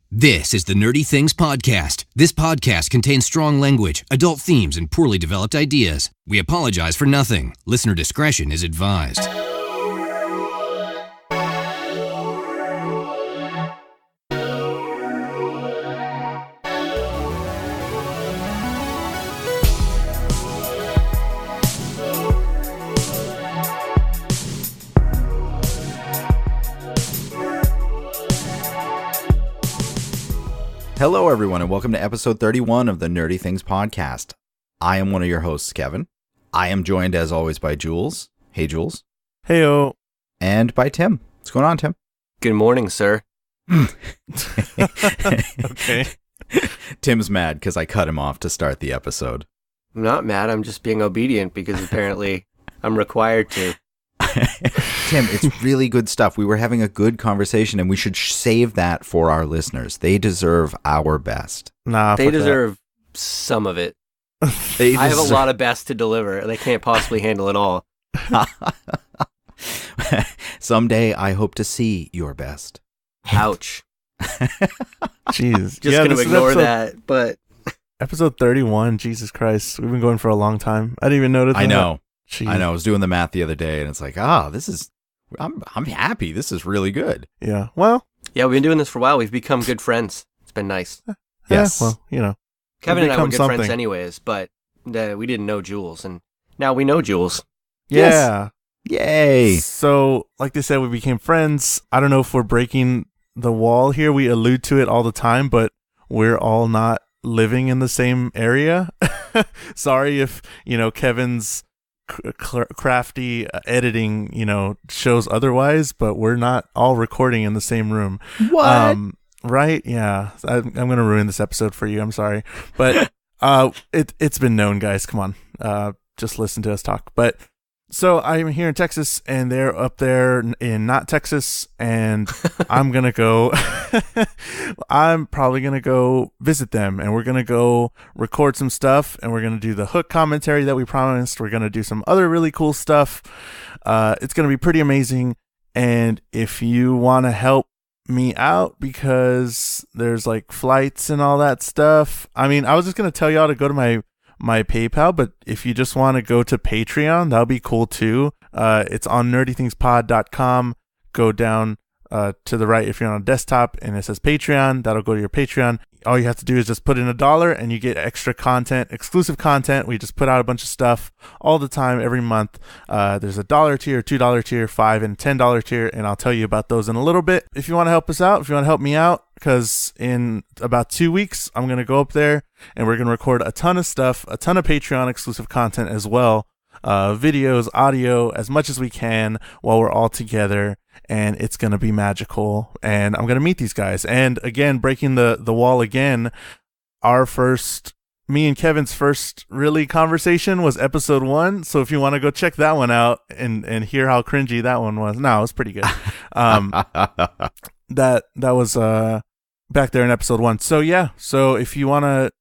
This is the Nerdy Things Podcast. This podcast contains strong language, adult themes, and poorly developed ideas. We apologize for nothing. Listener discretion is advised. Hello, everyone, and welcome to episode 31 of the Nerdy Things Podcast. I am one of your hosts, Kevin. I am joined, as always, by Jules. Hey, Jules. Heyo. And by Tim. What's going on, Tim? Good morning, sir. Okay. Tim's mad because I cut him off to start the episode. I'm not mad. I'm just being obedient because apparently I'm required to. Tim, it's really good stuff. We were having a good conversation, and we should save that for our listeners. They deserve our best. Nah, They deserve some of it. I have a lot of best to deliver. They can't possibly handle it all. Someday, I hope to see your best. Ouch. Jeez. Just going to ignore that, but... Episode 31, Jesus Christ. We've been going for a long time. I didn't even notice that. I know. Jeez. I know. I was doing the math the other day, and it's like, this is... I'm happy. This is really good. Yeah. Well. Yeah, we've been doing this for a while. We've become good friends. It's been nice. Yes. Well, you know. Kevin and I were good something. friends anyways, but we didn't know Jules, and now we know Jules. Yeah. Yay. So, like they said, we became friends. I don't know if we're breaking the wall here. We allude to it all the time, but we're all not living in the same area. Sorry if, Kevin's crafty editing, shows otherwise, but we're not all recording in the same room. What? Right? Yeah. I'm going to ruin this episode for you. I'm sorry. But it's been known, guys. Come on. Just listen to us talk. But so I'm here in Texas, and they're up there in not Texas, and I'm going to go, I'm probably going to go visit them, and we're going to go record some stuff, and we're going to do the Hook commentary that we promised. We're going to do some other really cool stuff. It's going to be pretty amazing. And if you want to help me out, because there's like flights and all that stuff. I mean, I was just going to tell y'all to go to my PayPal, but if you just want to go to Patreon, that'll be cool too. It's on nerdythingspod.com. Go down to the right if you're on a desktop, and it says Patreon. That'll go to your Patreon. All you have to do is just put in $1 and you get extra content, exclusive content. We just put out a bunch of stuff all the time, every month. There's $1 tier, $2 tier, $5 and $10 tier, and I'll tell you about those in a little bit. If you want to help us out, if you want to help me out, because in about 2 weeks, I'm going to go up there and we're going to record a ton of stuff, a ton of Patreon exclusive content as well. Videos, audio, as much as we can while we're all together, and it's going to be magical, and I'm going to meet these guys. And again, breaking the wall again, me and Kevin's first really conversation was episode 1, so if you want to go check that one out and hear how cringy that one was, no, it was pretty good. That was back there in episode 1. So yeah, so if you want to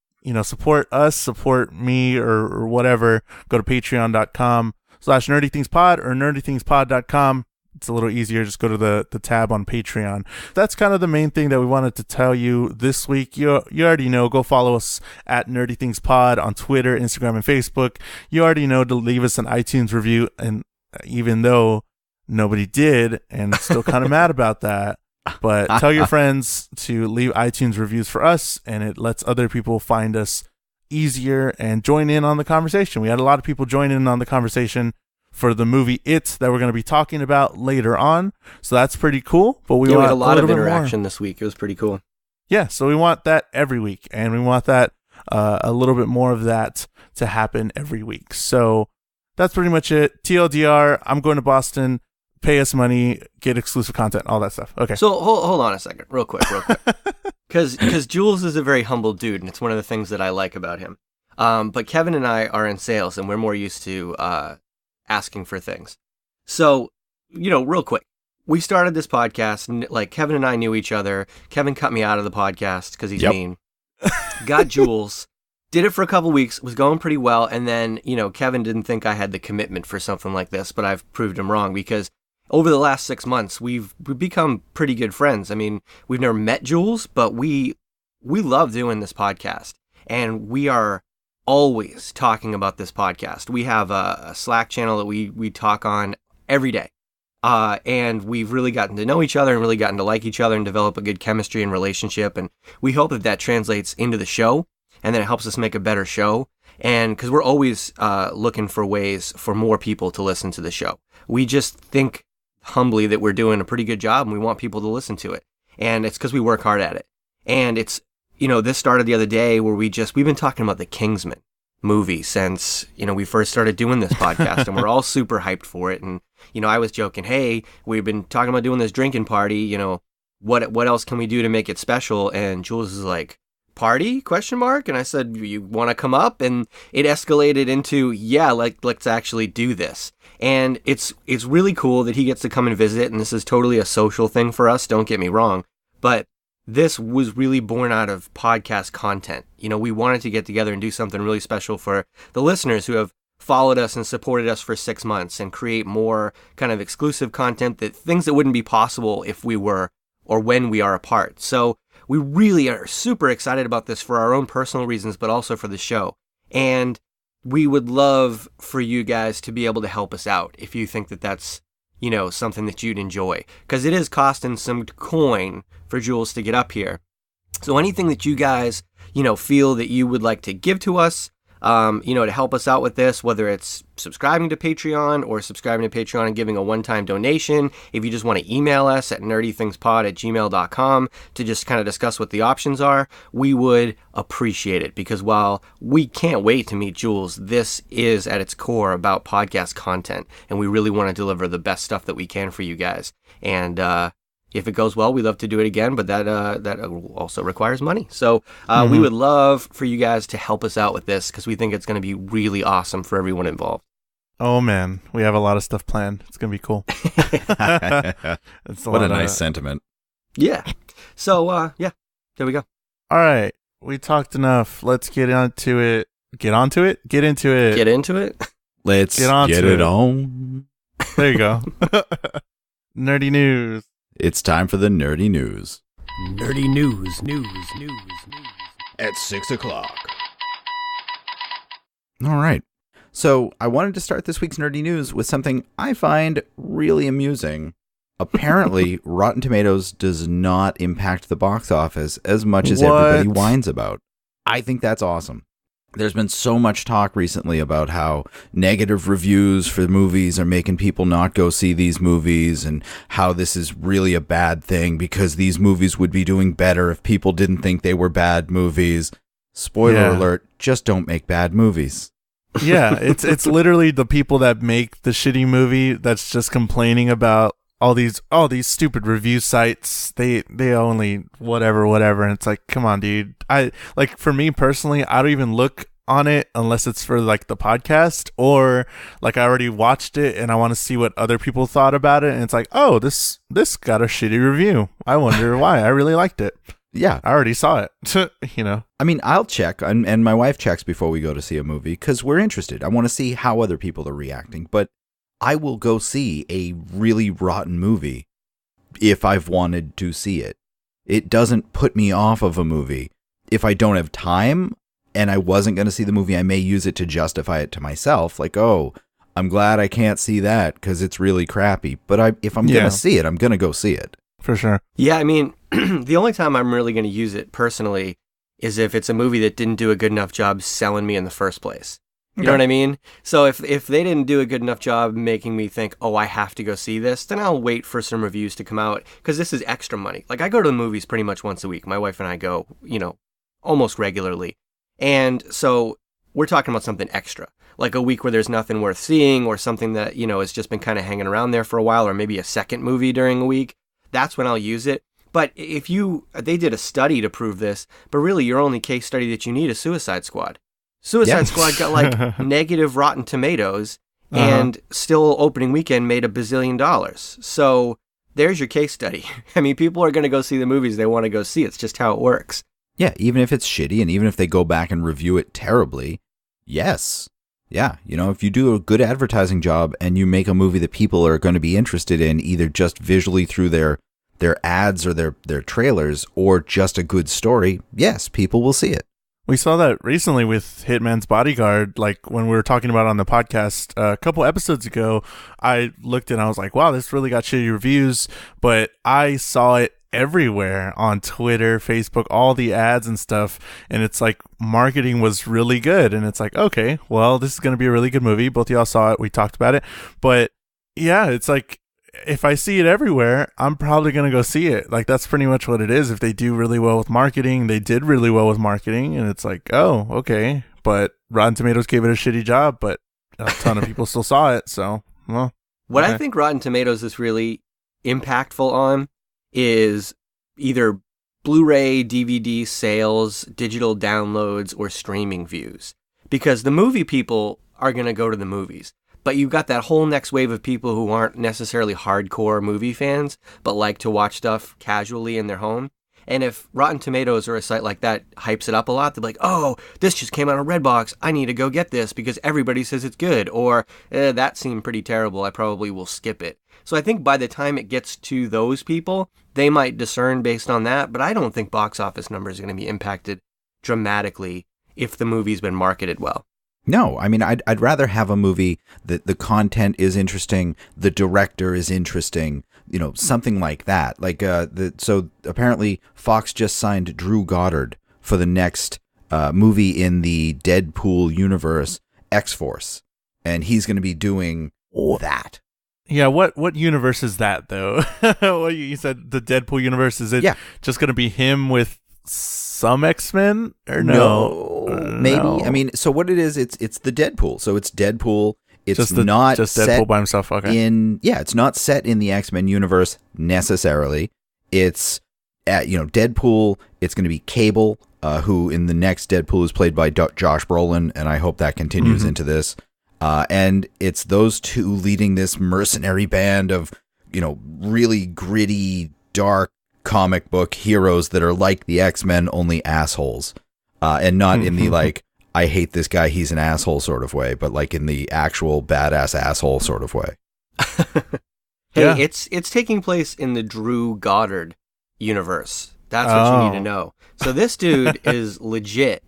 support us, support me, or whatever, go to patreon.com/nerdythingspod or nerdythingspod.com. It's a little easier. Just go to the tab on Patreon. That's kind of the main thing that we wanted to tell you this week. You already know. Go follow us at nerdythingspod on Twitter, Instagram, and Facebook. You already know to leave us an iTunes review, and even though nobody did, and still kind of mad about that, but tell your friends to leave iTunes reviews for us, and it lets other people find us easier and join in on the conversation. We had a lot of people join in on the conversation for the movie It that we're going to be talking about later on, so that's pretty cool. But we had a lot of interaction this week. It was pretty cool. Yeah, so we want that every week, and we want that a little bit more of that to happen every week. So that's pretty much it. TLDR, I'm going to Boston. Pay us money, get exclusive content, all that stuff. Okay. So hold on a second, real quick. Because Jules is a very humble dude, and it's one of the things that I like about him. But Kevin and I are in sales, and we're more used to asking for things. So, real quick, we started this podcast, and like Kevin and I knew each other. Kevin cut me out of the podcast because he's mean. Got Jules. Did it for a couple weeks, was going pretty well, and then, Kevin didn't think I had the commitment for something like this, but I've proved him wrong because over the last 6 months, we've become pretty good friends. I mean, we've never met Jules, but we love doing this podcast, and we are always talking about this podcast. We have a Slack channel that we talk on every day. And we've really gotten to know each other and really gotten to like each other and develop a good chemistry and relationship. And we hope that translates into the show, and then it helps us make a better show. And because we're always looking for ways for more people to listen to the show. We just think humbly that we're doing a pretty good job, and we want people to listen to it. And it's because we work hard at it. And it's, this started the other day where we've been talking about the Kingsman movie since, we first started doing this podcast, and we're all super hyped for it. And, I was joking, hey, we've been talking about doing this drinking party, what else can we do to make it special? And Jules is like, party? ? And I said, you want to come up? And it escalated into, yeah, let's actually do this. And it's really cool that he gets to come and visit, and this is totally a social thing for us, don't get me wrong, but this was really born out of podcast content. We wanted to get together and do something really special for the listeners who have followed us and supported us for 6 months, and create more kind of exclusive content, things that wouldn't be possible if we were or when we are apart. So we really are super excited about this for our own personal reasons, but also for the show. And we would love for you guys to be able to help us out if you think that that's, something that you'd enjoy. Because it is costing some coin for Jules to get up here. So anything that you guys, feel that you would like to give to us, to help us out with this, whether it's subscribing to Patreon or subscribing to Patreon and giving a one-time donation. If you just want to email us at nerdythingspod@gmail.com to just kind of discuss what the options are, we would appreciate it, because while we can't wait to meet Jules, this is at its core about podcast content, and we really want to deliver the best stuff that we can for you guys. And, if it goes well, we'd love to do it again, but that also requires money. So we would love for you guys to help us out with this, because we think it's going to be really awesome for everyone involved. Oh, man. We have a lot of stuff planned. It's going to be cool. What a nice sentiment. Yeah. So, there we go. All right. We talked enough. Let's get into it. Get into it? Get into it? Let's get it on. There you go. Nerdy news. It's time for the nerdy news. Nerdy news. At 6 o'clock. All right. So I wanted to start this week's nerdy news with something I find really amusing. Apparently, Rotten Tomatoes does not impact the box office as much as everybody whines about. I think that's awesome. There's been so much talk recently about how negative reviews for movies are making people not go see these movies, and how this is really a bad thing because these movies would be doing better if people didn't think they were bad movies. Spoiler alert, just don't make bad movies. Yeah, it's literally the people that make the shitty movie that's just complaining about all these stupid review sites. They only whatever, and it's like, come on, dude. For me personally, I don't even look on it unless it's for like the podcast, or like I already watched it and I want to see what other people thought about it, and it's like, oh, this got a shitty review. I wonder why. I really liked it. Yeah, I already saw it. I mean, I'll check, and my wife checks before we go to see a movie because we're interested. I want to see how other people are reacting, but I will go see a really rotten movie if I've wanted to see it. It doesn't put me off of a movie. If I don't have time and I wasn't going to see the movie, I may use it to justify it to myself. Like, oh, I'm glad I can't see that because it's really crappy. But if I'm going to see it, I'm going to go see it. For sure. Yeah, I mean, the only time I'm really going to use it personally is if it's a movie that didn't do a good enough job selling me in the first place. You know what I mean? So if they didn't do a good enough job making me think, oh, I have to go see this, then I'll wait for some reviews to come out, because this is extra money. Like, I go to the movies pretty much once a week. My wife and I go, almost regularly. And so we're talking about something extra, like a week where there's nothing worth seeing, or something that, has just been kind of hanging around there for a while, or maybe a second movie during a week. That's when I'll use it. But they did a study to prove this, but really your only case study that you need is Suicide Squad. Suicide Squad got like negative Rotten Tomatoes, and still opening weekend made $1 bazillion. So there's your case study. I mean, people are going to go see the movies they want to go see. It's just how it works. Yeah, even if it's shitty, and even if they go back and review it terribly, yes, Yeah, if you do a good advertising job and you make a movie that people are going to be interested in, either just visually through their ads or their trailers, or just a good story, yes, people will see it. We saw that recently with Hitman's Bodyguard. Like when we were talking about it on the podcast a couple episodes ago, I looked and I was like, wow, this really got shitty reviews, but I saw it everywhere on Twitter, Facebook, all the ads and stuff. And it's like marketing was really good. And it's like, okay, well, this is going to be a really good movie. Both of y'all saw it. We talked about it. But yeah, it's like, if I see it everywhere, I'm probably going to go see it. Like, that's pretty much what it is. If they do really well with marketing, they did really well with marketing. And it's like, oh, okay. But Rotten Tomatoes gave it a shitty job, but a ton of people still saw it. So, well. What okay. I think Rotten Tomatoes is really impactful on is either Blu-ray, DVD sales, digital downloads, or streaming views. Because the movie people are going to go to the movies. But you've got that whole next wave of people who aren't necessarily hardcore movie fans, but like to watch stuff casually in their home. And if Rotten Tomatoes or a site like that hypes it up a lot, they're like, oh, this just came out of Redbox. I need to go get this because everybody says it's good. Or that seemed pretty terrible. I probably will skip it. So I think by the time it gets to those people, they might discern based on that. But I don't think box office numbers are going to be impacted dramatically if the movie's been marketed well. No, I mean, I'd rather have a movie that the content is interesting, the director is interesting, something like that. Like, so apparently Fox just signed Drew Goddard for the next movie in the Deadpool universe, X-Force, and he's going to be doing that. Yeah, what universe is that though? What you said, the Deadpool universe, is it just going to be him with some X-Men or no? Maybe. No. I mean, so what it is, it's the Deadpool. So it's Deadpool. It's just not just set Deadpool by himself. Okay. It's not set in the X-Men universe necessarily. It's Deadpool. It's going to be Cable, who in the next Deadpool is played by Josh Brolin, and I hope that continues into this. And it's those two leading this mercenary band of, really gritty, dark comic book heroes that are like the X-Men, only assholes. And not in the like, I hate this guy, he's an asshole sort of way, but like in the actual badass asshole sort of way. Hey, it's taking place in the Drew Goddard universe. That's what you need to know. So this dude is legit.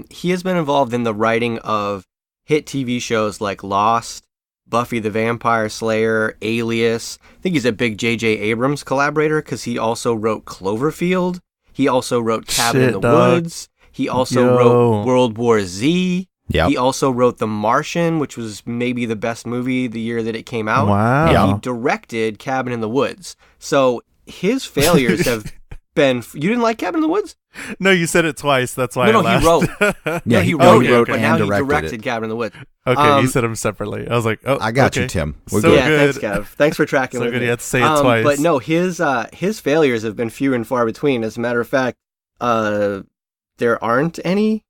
He has been involved in the writing of hit TV shows like Lost, Buffy the Vampire Slayer, Alias. I think he's a big J.J. Abrams collaborator because he also wrote Cloverfield. He also wrote Cabin in the Woods. He also wrote World War Z. Yep. He also wrote The Martian, which was maybe the best movie the year that it came out. Wow. And he directed Cabin in the Woods. So his failures have been... You didn't like Cabin in the Woods? No, you said it twice. That's why I laughed. He wrote. Yeah, he wrote wrote it, and but now he directed directed it. Cabin in the Woods. Okay, you said them separately. I was like, oh, I got okay. you, Tim. We're So good. Yeah, good. thanks, Kev. Thanks for tracking So with good me. you had to say it twice. But no, his failures have been few and far between. As a matter of fact, there aren't any.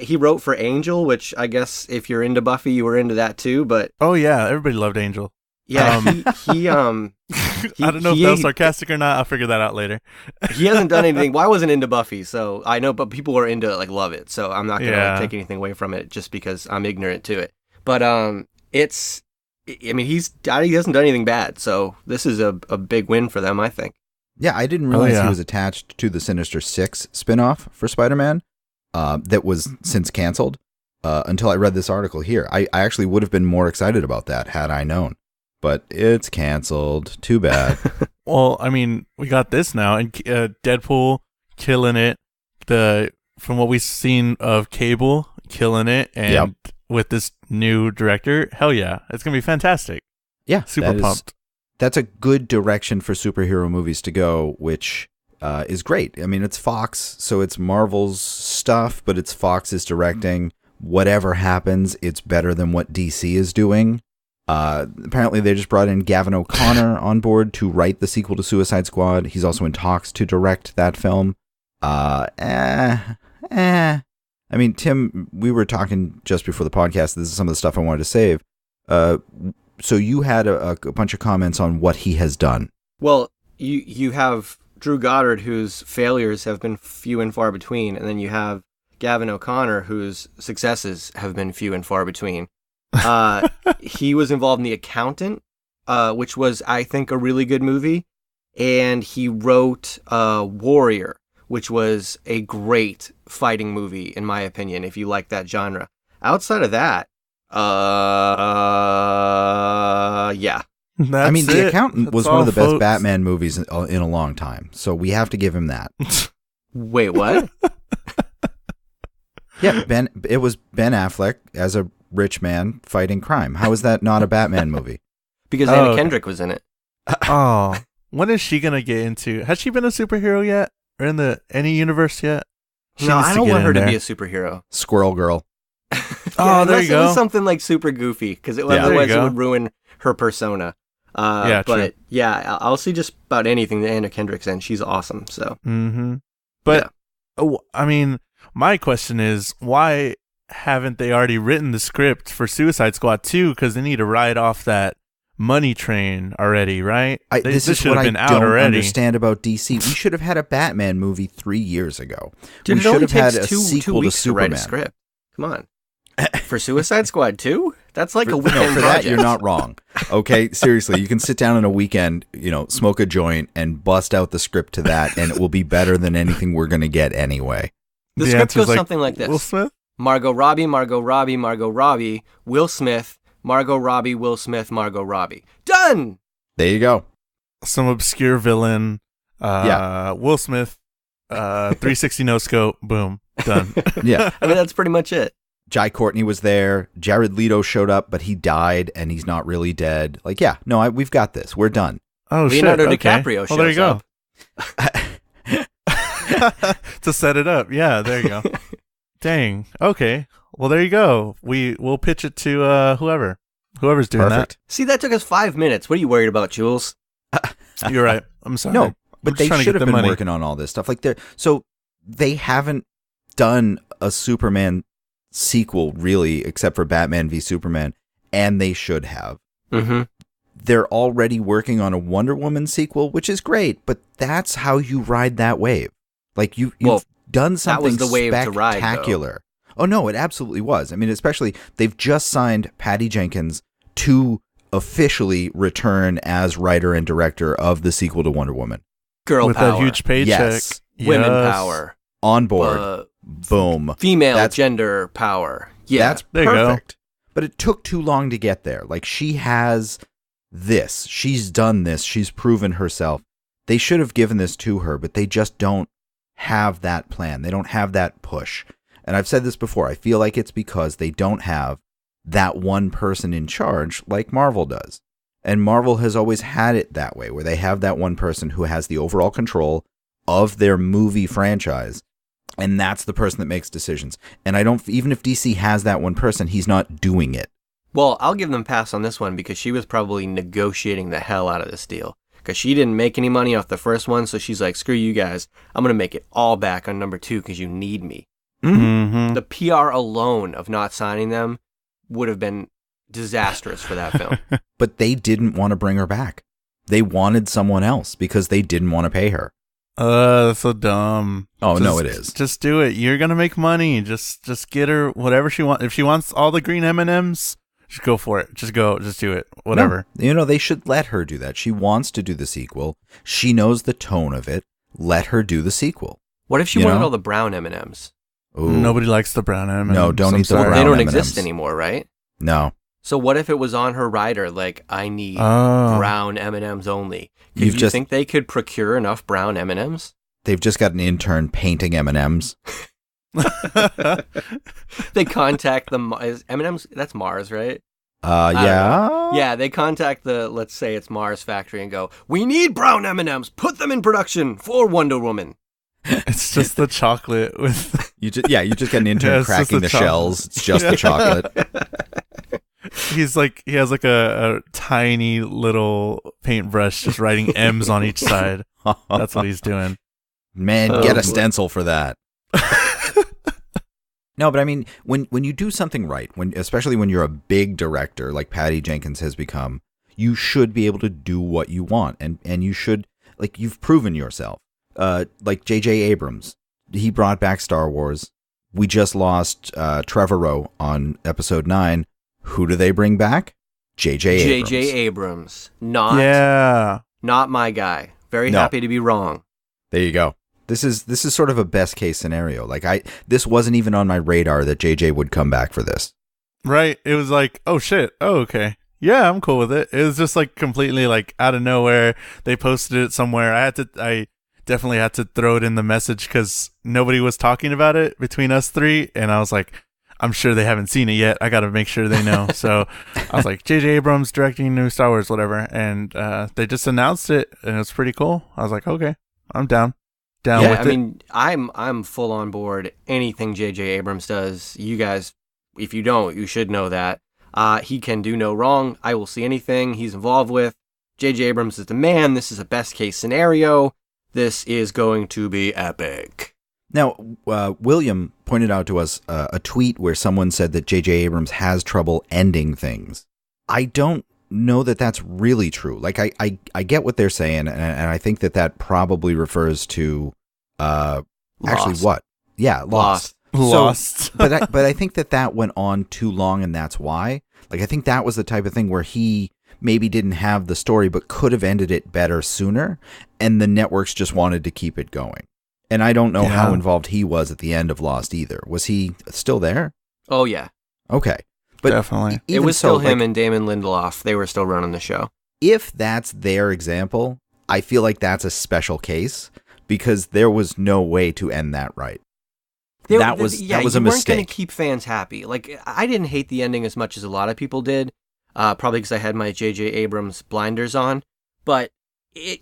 He wrote for Angel, which I guess if you're into Buffy, you were into that too. But oh yeah, everybody loved Angel. yeah, he I don't know if that was sarcastic or not. I'll figure that out later. He hasn't done anything. Well, I wasn't into Buffy, so I know, but people were into it, like love it. So I'm not gonna take anything away from it just because I'm ignorant to it. But he hasn't done anything bad. So this is a big win for them, I think. Yeah, I didn't realize he was attached to the Sinister Six spinoff for Spider-Man that was since canceled until I read this article here. I actually would have been more excited about that had I known. But it's canceled. Too bad. Well, I mean, we got this now, and Deadpool killing it. From what we've seen of Cable killing it, and with this new director, hell yeah, it's gonna be fantastic. Yeah, super pumped. That's a good direction for superhero movies to go, which is great. I mean, it's Fox, so it's Marvel's stuff, but it's Fox's directing. Whatever happens, it's better than what DC is doing. Apparently they just brought in Gavin O'Connor on board to write the sequel to Suicide Squad. He's also in talks to direct that film. I mean, Tim, we were talking just before the podcast. This is some of the stuff I wanted to save. So you had a bunch of comments on what he has done. Well, you have Drew Goddard, whose failures have been few and far between, and then you have Gavin O'Connor, whose successes have been few and far between. He was involved in The Accountant, which was, I think, a really good movie. And he wrote Warrior, which was a great fighting movie, in my opinion, if you like that genre. Outside of that, yeah. I mean, The Accountant was one of the best folks. Batman movies in a long time, so we have to give him that. Wait, what? Yeah, it was Ben Affleck as a rich man fighting crime. How is that not a Batman movie? Because Anna Kendrick was in it. Oh, when is she gonna get into? Has she been a superhero yet, or in any universe yet? She No, needs I to don't get want in her to there. be a superhero. Squirrel Girl. Oh, there unless you go. It was something like super goofy, because Yeah. otherwise There you it go. would ruin her persona. Yeah, but true. yeah, I'll see just about anything that Anna Kendrick's in. She's awesome. So Mm-hmm. But I mean, my question is, why haven't they already written the script for Suicide Squad 2? Because they need to ride off that money train already, right? This is should what have I been out don't already. understand about DC. We should have had a Batman movie 3 years ago. dude, We it only should have had takes a two sequel to weeks to write a Superman. script. Come on. For Suicide Squad 2? That's like a No, weekend for that project. you're not wrong. Okay, seriously, you can sit down on a weekend, smoke a joint and bust out the script to that, and it will be better than anything we're going to get anyway. The The script answer's goes something like this. Will Smith? Margot Robbie, Margot Robbie, Margot Robbie, Will Smith, Margot Robbie, Will Smith, Margot Robbie. Done! There you go. Some obscure villain. Will Smith. 360 no scope. Boom. Done. Yeah. I mean, that's pretty much it. Jai Courtney was there. Jared Leto showed up, but he died, and he's not really dead. Like, yeah, no, we've got this. We're done. Oh, Leonardo shit. Okay. DiCaprio Well, there you shows go. To set it up. Yeah, there you go. Dang. Okay. Well, there you go. We'll pitch it to whoever's doing Perfect. See, that took us 5 minutes. What are you worried about, Jules? that. You're right. I'm sorry. No, I'm but just they trying to should get have the been money. working on all this stuff. So they haven't done a Superman sequel, really, except for Batman v Superman, and they should have. Mm-hmm. They're already working on a Wonder Woman sequel, which is great, but that's how you ride that wave. Like, you've done something was the wave to ride, though. spectacular. Oh, no, it absolutely was. I mean, especially, they've just signed Patty Jenkins to officially return as writer and director of the sequel to Wonder Woman. Girl With power. that huge paycheck. Yes. Women Yes. power. On board. Boom. Female That's- gender power. Yeah. That's There you go. perfect. But it took too long to get there. Like, she has this. She's done this. She's proven herself. They should have given this to her, but they just don't have that plan. They don't have that push. And I've said this before. I feel like it's because they don't have that one person in charge like Marvel does. And Marvel has always had it that way, where they have that one person who has the overall control of their movie franchise. And that's the person that makes decisions. And even if DC has that one person, he's not doing it. Well, I'll give them a pass on this one because she was probably negotiating the hell out of this deal. Because she didn't make any money off the first one, so she's like, screw you guys. I'm going to make it all back on number 2 because you need me. Mm-hmm. The PR alone of not signing them would have been disastrous for that film. But they didn't want to bring her back. They wanted someone else because they didn't want to pay her. That's so dumb. Oh, no, it is. Just do it. You're gonna make money. Just get her whatever she wants. If she wants all the green M&Ms, just go for it. Just go. Just do it. Whatever. No, they should let her do that. She wants to do the sequel. She knows the tone of it. Let her do the sequel. What if she You wanted know? all the brown M&Ms? Ooh. Nobody likes the brown M&Ms. No, don't I'm eat the sorry. brown They don't M&Ms. exist anymore, right? No. So what if it was on her rider, like, I need Oh. brown M&Ms only? Do You've you just- think they could procure enough brown M&Ms? They've just got an intern painting M&Ms. They contact the M&Ms. That's Mars, right? Yeah. Yeah, they contact the, let's say it's Mars factory and go, we need brown M&Ms. Put them in production for Wonder Woman. It's just the chocolate with. You just get an intern Yeah, it's just cracking the the chocolate. shells. It's just Yeah. the chocolate. He has like a tiny little paintbrush, just writing M's on each side. That's what he's doing. Man, Oh, get boy. a stencil for that. No, but I mean, when you do something right, especially when you're a big director like Patty Jenkins has become, you should be able to do what you want, and you should, like, you've proven yourself. Like J.J. Abrams, he brought back Star Wars. We just lost Trevorrow on episode 9. Who do they bring back? J.J. Abrams. J.J. Abrams. Not my guy. Very happy to be wrong. There you go. This is sort of a best case scenario. Like this wasn't even on my radar that J.J. would come back for this. Right. It was like, oh shit. Oh, okay. Yeah, I'm cool with it. It was just like completely like out of nowhere. They posted it somewhere. I definitely had to throw it in the message because nobody was talking about it between us three. And I was like, I'm sure they haven't seen it yet. I got to make sure they know. So I was like, J.J. Abrams directing new Star Wars, whatever. And they just announced it, and it was pretty cool. I was like, okay, I'm down. With it. I mean, I'm full on board. Anything J.J. Abrams does, you guys, if you don't, you should know that. He can do no wrong. I will see anything he's involved with. J.J. Abrams is the man. This is a best case scenario. This is going to be epic. Now, William pointed out to us a tweet where someone said that J.J. Abrams has trouble ending things. I don't know that that's really true. Like, I get what they're saying, and I think that probably refers to actually what? Yeah, Lost. Lost. But I think that went on too long, and that's why. Like, I think that was the type of thing where he maybe didn't have the story, but could have ended it better sooner, and the networks just wanted to keep it going. And I don't know how involved he was at the end of Lost either. Was he still there? Oh, yeah. Okay. But definitely. It was still him and Damon Lindelof. They were still running the show. If that's their example, I feel like that's a special case because there was no way to end that right. That was a mistake. You weren't going to keep fans happy. Like, I didn't hate the ending as much as a lot of people did, probably because I had my J.J. Abrams blinders on. But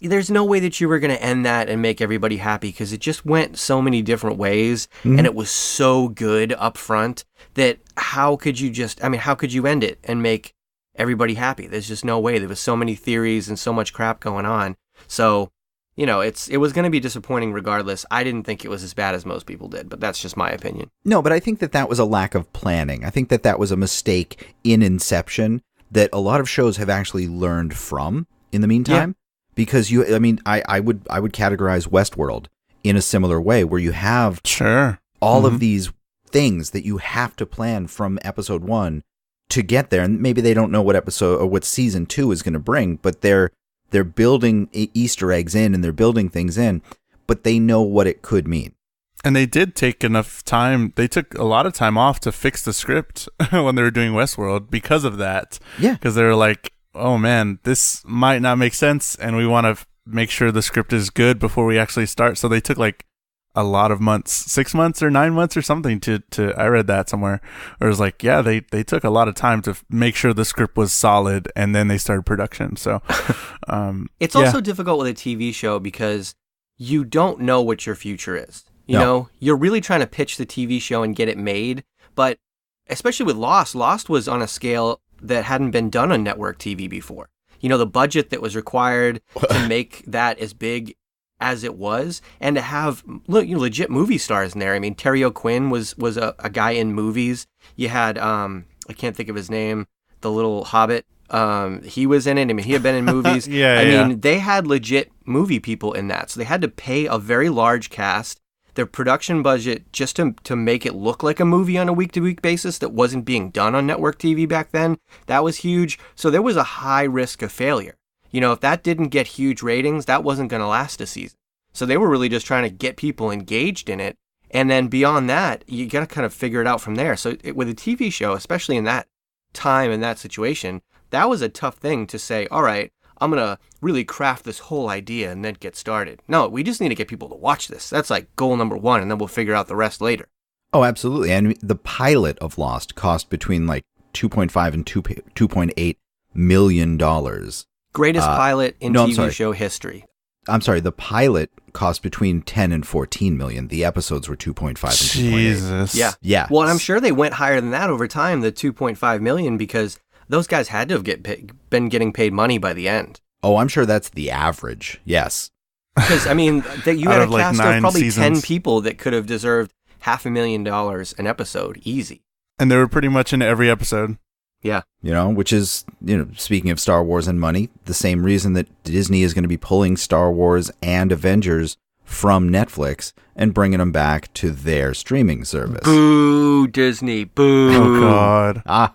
there's no way that you were going to end that and make everybody happy because it just went so many different ways, and it was so good up front that how could you end it and make everybody happy? There's just no way. There was so many theories and so much crap going on. So, it was going to be disappointing regardless. I didn't think it was as bad as most people did, but that's just my opinion. No, but I think that was a lack of planning. I think that was a mistake in inception that a lot of shows have actually learned from in the meantime. Yeah. Because I would categorize Westworld in a similar way where you have all of these things that you have to plan from episode 1 to get there. And maybe they don't know what episode or what season 2 is going to bring, but they're building Easter eggs in and they're building things in, but they know what it could mean. And they did take enough time. They took a lot of time off to fix the script when they were doing Westworld because of that. Yeah. Because they were like, oh man, this might not make sense, and we want to make sure the script is good before we actually start. So they took like a lot of months, 6 months or 9 months or something to I read that somewhere. Or it was like, yeah, they took a lot of time to make sure the script was solid, and then they started production. So it's also difficult with a TV show because you don't know what your future is. You know, you're really trying to pitch the TV show and get it made, but especially with Lost was on a scale that hadn't been done on network TV before. The budget that was required to make that as big as it was, and to have legit movie stars in there. I mean, Terry O'Quinn was a guy in movies. You had, I can't think of his name, the little Hobbit. He was in it. I mean, he had been in movies. I mean, they had legit movie people in that. So they had to pay a very large cast. Their production budget just to make it look like a movie on a week-to-week basis that wasn't being done on network TV back then, that was huge. So there was a high risk of failure. If that didn't get huge ratings, that wasn't going to last a season. So they were really just trying to get people engaged in it. And then beyond that, you got to kind of figure it out from there. So with a TV show, especially in that time and that situation, that was a tough thing to say, all right, I'm going to really craft this whole idea and then get started. No, we just need to get people to watch this. That's like goal number 1, and then we'll figure out the rest later. Oh, absolutely. And the pilot of Lost cost between like $2.5 and $2.8 million. Greatest pilot in TV show history. I'm sorry, the pilot cost between 10 and 14 million. The episodes were 2.5 and 2.8. Jesus. Yeah. Well, and I'm sure they went higher than that over time, the 2.5 million, because those guys had to have been getting paid money by the end. Oh, I'm sure that's the average. Yes. Because, I mean, you had a cast of probably 10 people that could have deserved $500,000 an episode, easy. And they were pretty much in every episode. Yeah. Which is, speaking of Star Wars and money, the same reason that Disney is going to be pulling Star Wars and Avengers from Netflix and bringing them back to their streaming service. Boo, Disney. Boo. Oh God.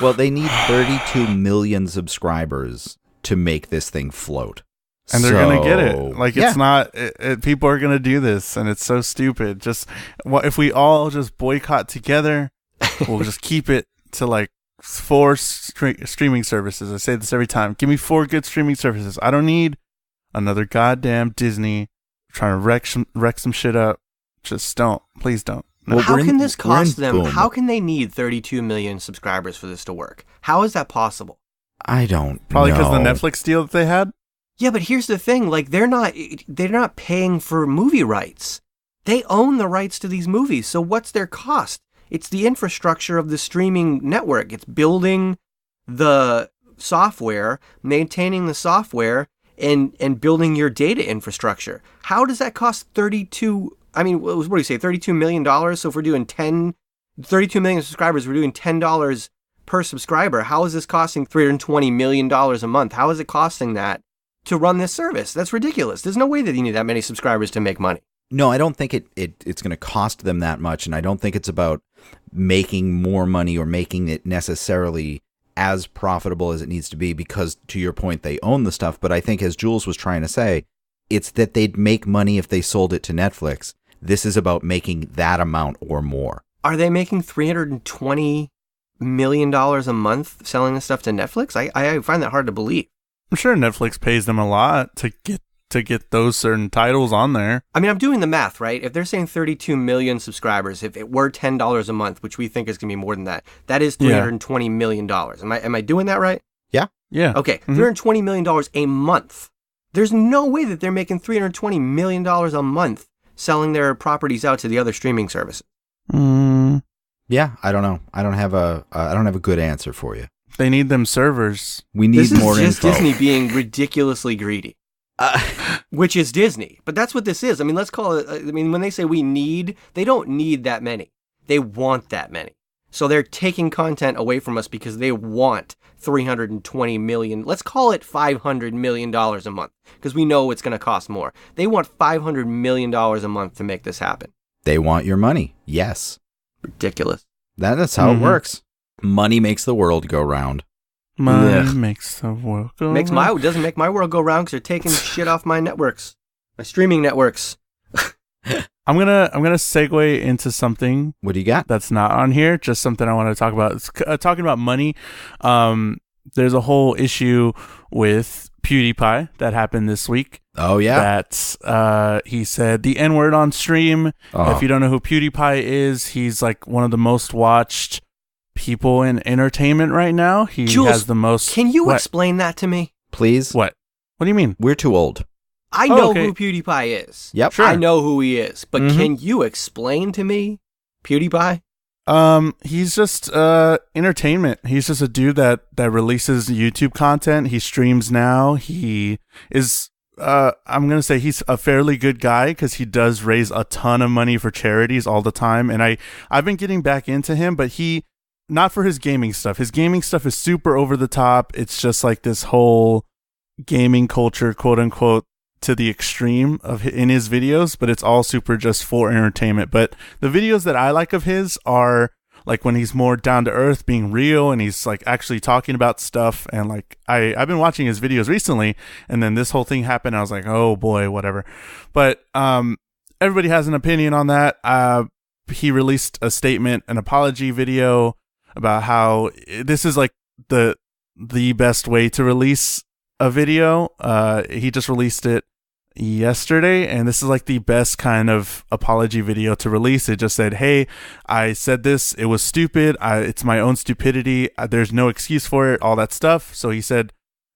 Well, they need 32 million subscribers to make this thing float. And they're going to get it. Like, yeah. it's not, people are going to do this, and it's so stupid. Just, if we all just boycott together, we'll just keep it to like 4 streaming services. I say this every time. Give me 4 good streaming services. I don't need another goddamn Disney trying to wreck some shit up. Just don't. Please don't. No. Well, How we're in- can this we're in cost them? boom. How can they need 32 million subscribers for this to work? How is that possible? I don't Probably because know. of the Netflix deal that they had. Yeah, but here's the thing, like they're not paying for movie rights. They own the rights to these movies. So what's their cost? It's the infrastructure of the streaming network. It's building the software, maintaining the software, and building your data infrastructure. How does that cost 32? I mean, what do you say? $32 million. So if we're doing 32 million subscribers, we're doing $10 per subscriber. How is this costing $320 million a month? How is it costing that to run this service? That's ridiculous. There's no way that you need that many subscribers to make money. No, I don't think it's going to cost them that much, and I don't think it's about making more money or making it necessarily as profitable as it needs to be because, to your point, they own the stuff. But I think, as Jules was trying to say, it's that they'd make money if they sold it to Netflix. This is about making that amount or more. Are they making $320 million a month selling this stuff to Netflix? I find that hard to believe. I'm sure Netflix pays them a lot to get those certain titles on there. I mean, I'm doing the math, right? If they're saying 32 million subscribers, if it were $10 a month, which we think is going to be more than that, that is $320 million. Am I doing that right? Yeah. Yeah. Okay, Mhm. $320 million a month. There's no way that they're making $320 million a month selling their properties out to the other streaming services. Yeah, I don't know. I don't have a good answer for you. They need them servers. We need This is more just info. Disney being ridiculously greedy. Which is Disney. But that's what this is. I mean, let's call it, I mean, when they say we need, they don't need that many. They want that many. So they're taking content away from us because they want 320 million, let's call it $500 million a month, because we know it's going to cost more. They want $500 million a month to make this happen. They want your money. Yes. Ridiculous. That's how it works. Money makes the world go round. Money makes the world go round. Doesn't make my world go round because they're taking shit off my networks, my streaming networks. I'm gonna segue into something What do you got? that's not on here. Just something I want to talk about. It's, talking about money. There's a whole issue with PewDiePie that happened this week. Oh, yeah. That he said the N-word on stream. Oh. If you don't know who PewDiePie is, he's like one of the most watched people in entertainment right now. He Jules, has the most. Can you What? explain that to me? Please? What? What do you mean? We're too old. I know okay. who PewDiePie is. Yep. Sure. I know who he is. But Mhm. can you explain to me PewDiePie? He's just entertainment. He's just a dude that releases YouTube content. He streams now. He is I'm gonna say he's a fairly good guy because he does raise a ton of money for charities all the time. And I've been getting back into him, but not for his gaming stuff. His gaming stuff is super over the top. It's just like this whole gaming culture, quote unquote, to the extreme in his videos, but it's all super just for entertainment. But the videos that I like of his are like when he's more down to earth, being real, and he's like actually talking about stuff. And like I've been watching his videos recently, and then this whole thing happened. I was like, oh boy, whatever. But everybody has an opinion on that. He released a statement, an apology video about how this is like the best way to release a video. He just released it yesterday, and this is like the best kind of apology video to release. It just said, hey, I said this, it was stupid, it's my own stupidity, there's no excuse for it, all that stuff. So he said,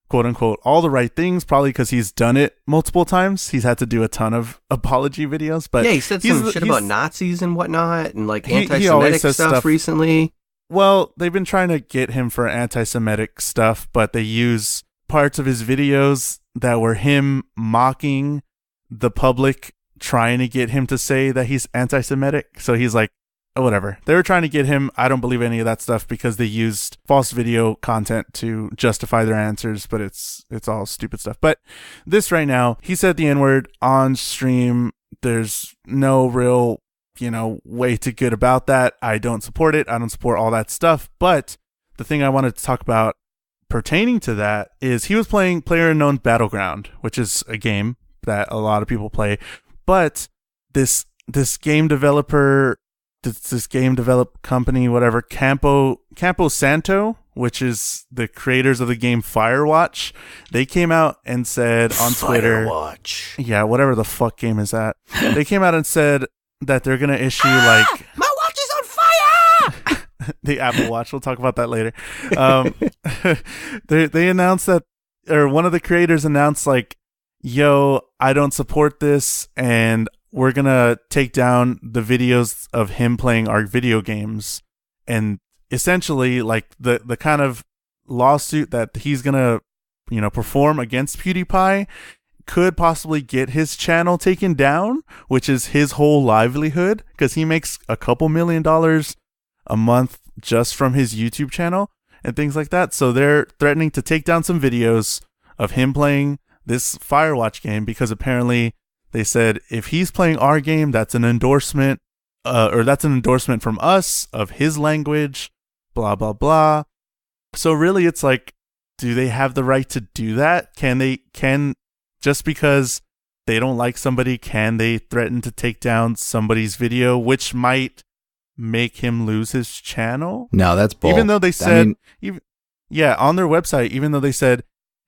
quote unquote, all the right things, probably because he's done it multiple times. He's had to do a ton of apology videos, but Yeah, he said some shit about Nazis and whatnot, and like He always anti-Semitic says stuff recently. well, they've been trying to get him for anti-Semitic stuff, but they use parts of his videos that were him mocking the public, trying to get him to say that he's anti-Semitic. So he's like whatever. They were trying to get him. I don't believe any of that stuff because they used false video content to justify their answers, but it's all stupid stuff. But this right now, he said the N-word on stream. There's no real, way to get about that. I don't support it. I don't support all that stuff. But the thing I wanted to talk about pertaining to that is he was playing PlayerUnknown's Battleground, which is a game that a lot of people play. But this game developer, this game develop company, whatever, Campo Santo, which is the creators of the game Firewatch, they came out and said on Twitter, Firewatch. Yeah, whatever the fuck game is that? They came out and said that they're gonna issue my watch is on fire. the Apple Watch. We'll talk about that later. They announced that, or one of the creators announced yo, I don't support this, and we're gonna take down the videos of him playing our video games. And essentially, the kind of lawsuit that he's gonna, perform against PewDiePie could possibly get his channel taken down, which is his whole livelihood, because he makes a couple $1 million a month just from his YouTube channel and things like that. So they're threatening to take down some videos of him playing this Firewatch game because apparently they said if he's playing our game, that's an endorsement, or that's an endorsement from us of his language, blah, blah, blah. So really it's do they have the right to do that? Can just because they don't like somebody, can they threaten to take down somebody's video, which might make him lose his channel? No, that's bull. Even though they said, on their website, even though they said,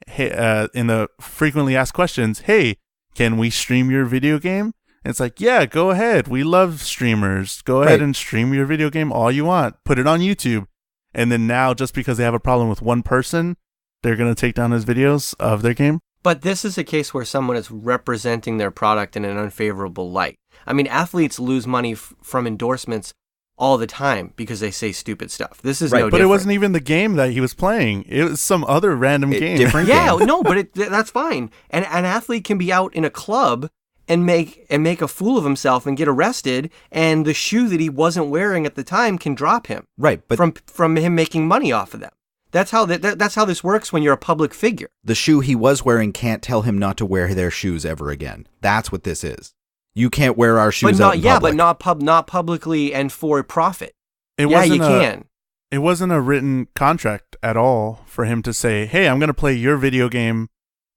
hey, in the frequently asked questions, hey, can we stream your video game? And it's yeah, go ahead. We love streamers. Go ahead and stream your video game all you want. Put it on YouTube. And then now, just because they have a problem with one person, they're going to take down his videos of their game. But this is a case where someone is representing their product in an unfavorable light. I mean, athletes lose money from endorsements all the time because they say stupid stuff. This is no different. But it wasn't even the game that he was playing. It was some other random game. Different game. game. No, but that's fine. And an athlete can be out in a club and make a fool of himself and get arrested, and the shoe that he wasn't wearing at the time can drop him. Right, but from him making money off of them. That's how that's how this works when you're a public figure. The shoe he was wearing can't tell him not to wear their shoes ever again. That's what this is. You can't wear our shoes out in public. But not publicly and for profit. You can. It wasn't a written contract at all for him to say, hey, I'm going to play your video game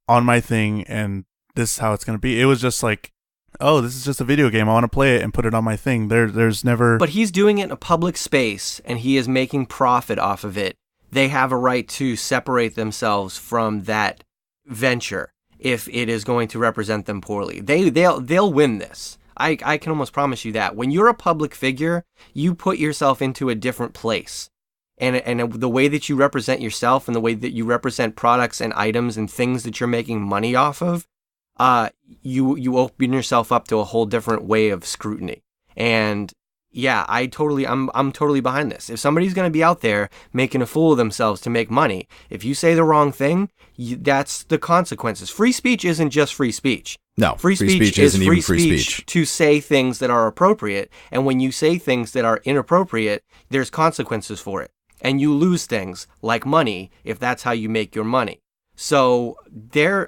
on my thing, and this is how it's going to be. It was just oh, this is just a video game. I want to play it and put it on my thing. There's never... But he's doing it in a public space, and he is making profit off of it. They have a right to separate themselves from that venture if it is going to represent them poorly. They'll win this. I can almost promise you that. When you're a public figure, you put yourself into a different place. And the way that you represent yourself and the way that you represent products and items and things that you're making money off of, you open yourself up to a whole different way of scrutiny. And yeah, I'm totally behind this. If somebody's going to be out there making a fool of themselves to make money, if you say the wrong thing, that's the consequences. Free speech isn't just free speech. No, free speech isn't free even free speech to say things that are appropriate. And when you say things that are inappropriate, there's consequences for it. And you lose things like money if that's how you make your money. So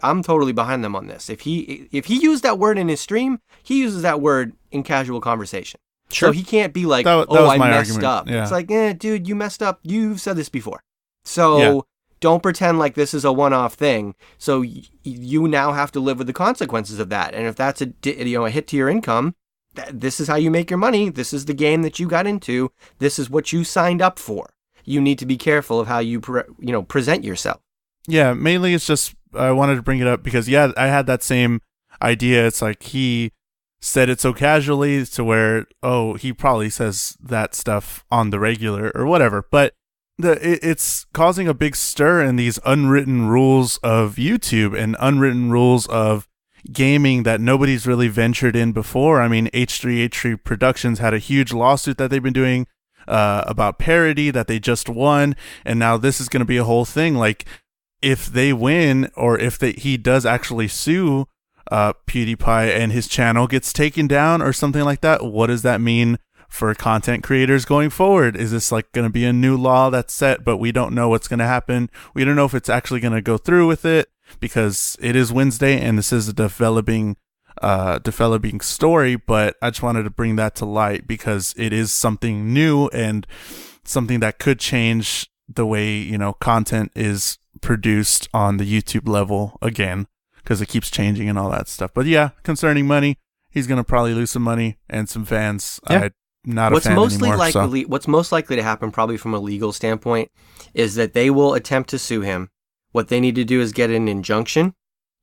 I'm totally behind them on this. If he used that word in his stream, he uses that word in casual conversation. Sure. So he can't be like, I messed up. Yeah. It's dude, you messed up. You've said this before. So don't pretend like this is a one-off thing. So you now have to live with the consequences of that. And if that's a hit to your income, this is how you make your money. This is the game that you got into. This is what you signed up for. You need to be careful of how you present yourself. Yeah, mainly it's just I wanted to bring it up because I had that same idea. It's he said it so casually to where, he probably says that stuff on the regular or whatever. But it's causing a big stir in these unwritten rules of YouTube and unwritten rules of gaming that nobody's really ventured in before. I mean, H3H3 Productions had a huge lawsuit that they've been doing about parody that they just won. And now this is going to be a whole thing. If they win or if he does actually sue PewDiePie and his channel gets taken down or something like that, what does that mean for content creators going forward. Is this like going to be a new law that's set, but we don't know what's going to happen? We don't know if it's actually going to go through with it because it is Wednesday and this is a developing story, but I just wanted to bring that to light because it is something new and something that could change the way, you know, content is produced on the YouTube level again, because it keeps changing and all that stuff. But yeah, concerning money, he's going to probably lose some money and some fans. Yeah. I'm not a fan anymore. What's most likely to happen, probably from a legal standpoint, is that they will attempt to sue him. What they need to do is get an injunction,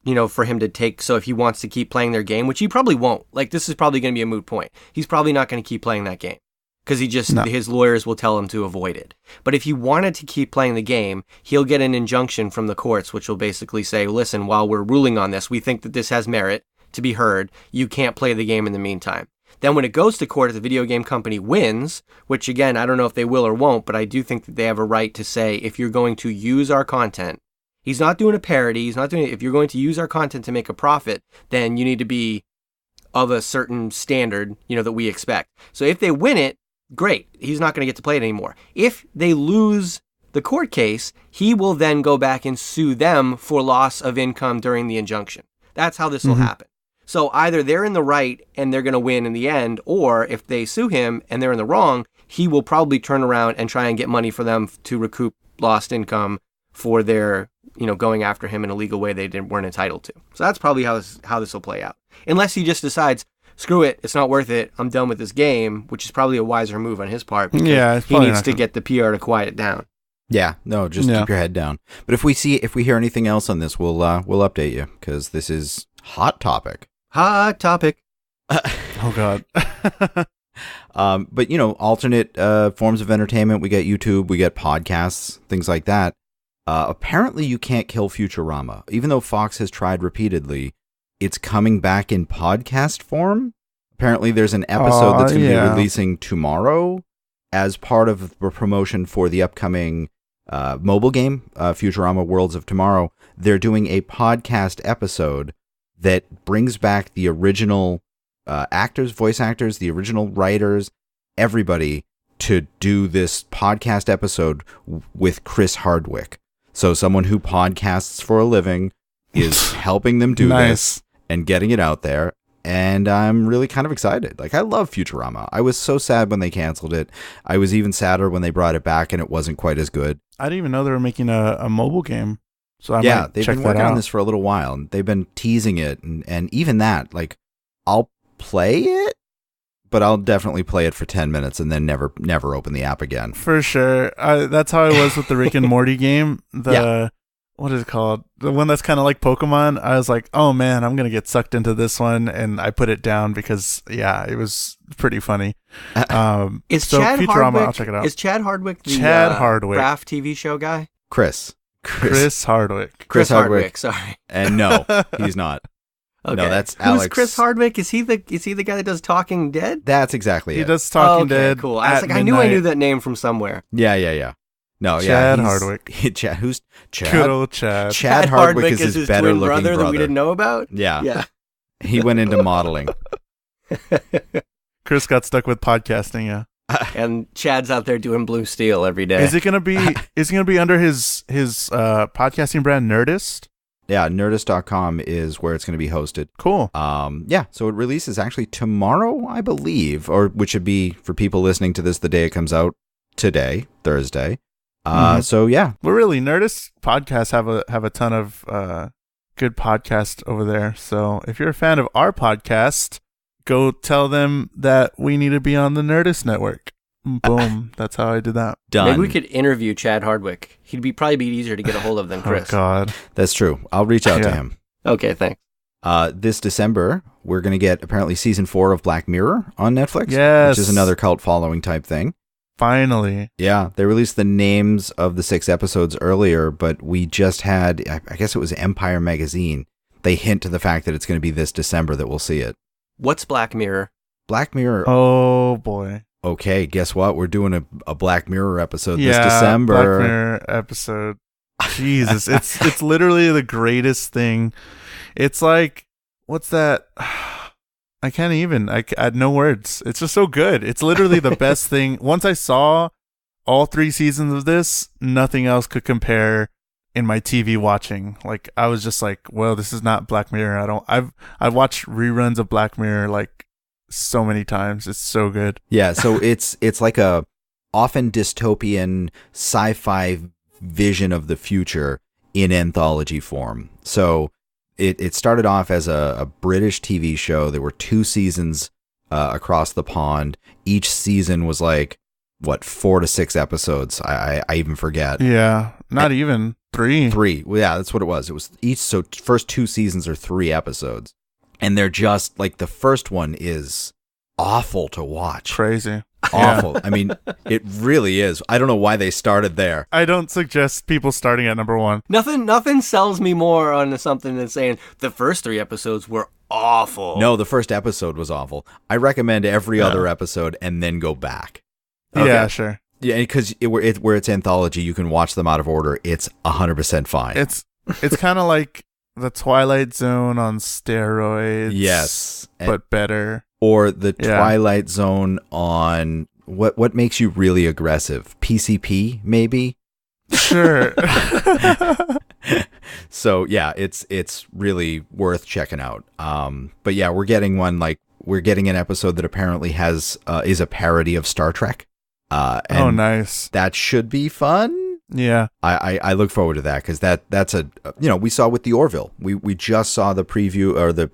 you know, for him to take. So if he wants to keep playing their game, which he probably won't, like, this is probably going to be a moot point. He's probably not going to keep playing that game because his lawyers will tell him to avoid it. But if he wanted to keep playing the game, he'll get an injunction from the courts, which will basically say, listen, while we're ruling on this, we think that this has merit to be heard. You can't play the game in the meantime. Then when it goes to court, if the video game company wins, which again, I don't know if they will or won't, but I do think that they have a right to say, if you're going to use our content, he's not doing a parody, if you're going to use our content to make a profit, then you need to be of a certain standard, you know, that we expect. So if they win it, great. He's not going to get to play it anymore. If they lose the court case, he will then go back and sue them for loss of income during the injunction. That's how this will happen. So either they're in the right and they're going to win in the end, or if they sue him and they're in the wrong, he will probably turn around and try and get money for them to recoup lost income for their, you know, going after him in a legal way they weren't entitled to. So that's probably how this will play out. Unless he just decides, screw it, it's not worth it, I'm done with this game, which is probably a wiser move on his part because he needs to get the PR to quiet it down. Yeah, no, just keep your head down. But if we hear anything else on this, we'll update you because this is hot topic. Hot topic. Oh God. But you know, alternate forms of entertainment. We get YouTube, we get podcasts, things like that. Apparently, you can't kill Futurama, even though Fox has tried repeatedly. It's coming back in podcast form. Apparently, there's an episode that's going to be releasing tomorrow as part of the promotion for the upcoming mobile game, Futurama Worlds of Tomorrow. They're doing a podcast episode that brings back the original actors, voice actors, the original writers, everybody to do this podcast episode with Chris Hardwick. So someone who podcasts for a living is helping them do this and getting it out there. And I'm really kind of excited. Like, I love Futurama. I was so sad when they canceled it. I was even sadder when they brought it back and it wasn't quite as good. I didn't even know they were making a mobile game. So they've been working on this for a little while. And they've been teasing it. And even that, like, I'll play it, but I'll definitely play it for 10 minutes and then never open the app again. For sure. That's how I was with the Rick and Morty game. What is it called? The one that's kind of like Pokemon. I was like, oh man, I'm going to get sucked into this one. And I put it down because, it was pretty funny. Chad Futurama, Hardwick, I'll check it out. Is Chad Hardwick the Hardwick. Craft TV show guy? Chris Hardwick. Chris Hardwick. Sorry. And no, he's not. Okay. No, that's Alex. Who's Chris Hardwick? Is he the guy that does Talking Dead? That's exactly it. He does Talking Dead. Cool. I was like, I knew that name from somewhere. Yeah. No, Chad Hardwick. Who's Chad? Good old Chad. Chad Hardwick is his better twin looking brother that we didn't know about. Yeah. He went into modeling. Chris got stuck with podcasting. Yeah. And Chad's out there doing Blue Steel every day. Is it gonna be? Is it gonna be under his podcasting brand Nerdist? Yeah, Nerdist.com is where it's going to be hosted. Cool. So it releases actually tomorrow, I believe, or which should be for people listening to this the day it comes out today, Thursday. So yeah, well, really, Nerdist podcasts have a ton of good podcasts over there. So if you're a fan of our podcast, go tell them that we need to be on the Nerdist network. Boom. That's how I did that. Done. Maybe we could interview Chad Hardwick. He'd probably be easier to get a hold of than Chris. Oh, God. That's true. I'll reach out to him. Okay, thanks. This December, we're going to get apparently season 4 of Black Mirror on Netflix. Yes. Which is another cult following type thing. Finally. Yeah. They released the names of the 6 episodes earlier, but we just had, I guess it was Empire Magazine. They hint to the fact that it's going to be this December that we'll see it. What's Black Mirror? Black Mirror. Oh, boy. Okay, guess what? We're doing a Black Mirror episode this December. Black Mirror episode. Jesus, it's literally the greatest thing. It's like, what's that? I I can't even. I had no words. It's just so good. It's literally the best thing. Once I saw all 3 seasons of this, nothing else could compare in my TV watching. Like, I was just like, well, this is not Black Mirror. I've watched reruns of Black Mirror like so many times. It's so good. Yeah, so it's like a often dystopian sci-fi vision of the future in anthology form. So it started off as a British TV show. There were 2 seasons across the pond. Each season was like, 4 to 6 episodes? I even forget. Yeah, not even 3. 3. Well, yeah, that's what it was. It was each, so first 2 seasons are 3 episodes. And they're just, like, the first one is awful to watch. Crazy. Awful. Yeah. I mean, it really is. I don't know why they started there. I don't suggest people starting at number 1. Nothing sells me more on something than saying the first 3 episodes were awful. No, the first episode was awful. I recommend every other episode and then go back. Okay. Yeah, sure. Yeah, because where it's anthology, you can watch them out of order. It's 100% fine. It's kind of like the Twilight Zone on steroids. Yes, but better. Or the Twilight Zone on what makes you really aggressive? PCP, maybe? Sure. So yeah, it's really worth checking out. But yeah, we're getting an episode that apparently is a parody of Star Trek. Oh, nice. That should be fun. Yeah. I look forward to that because that's we saw with the Orville. We just saw the preview or the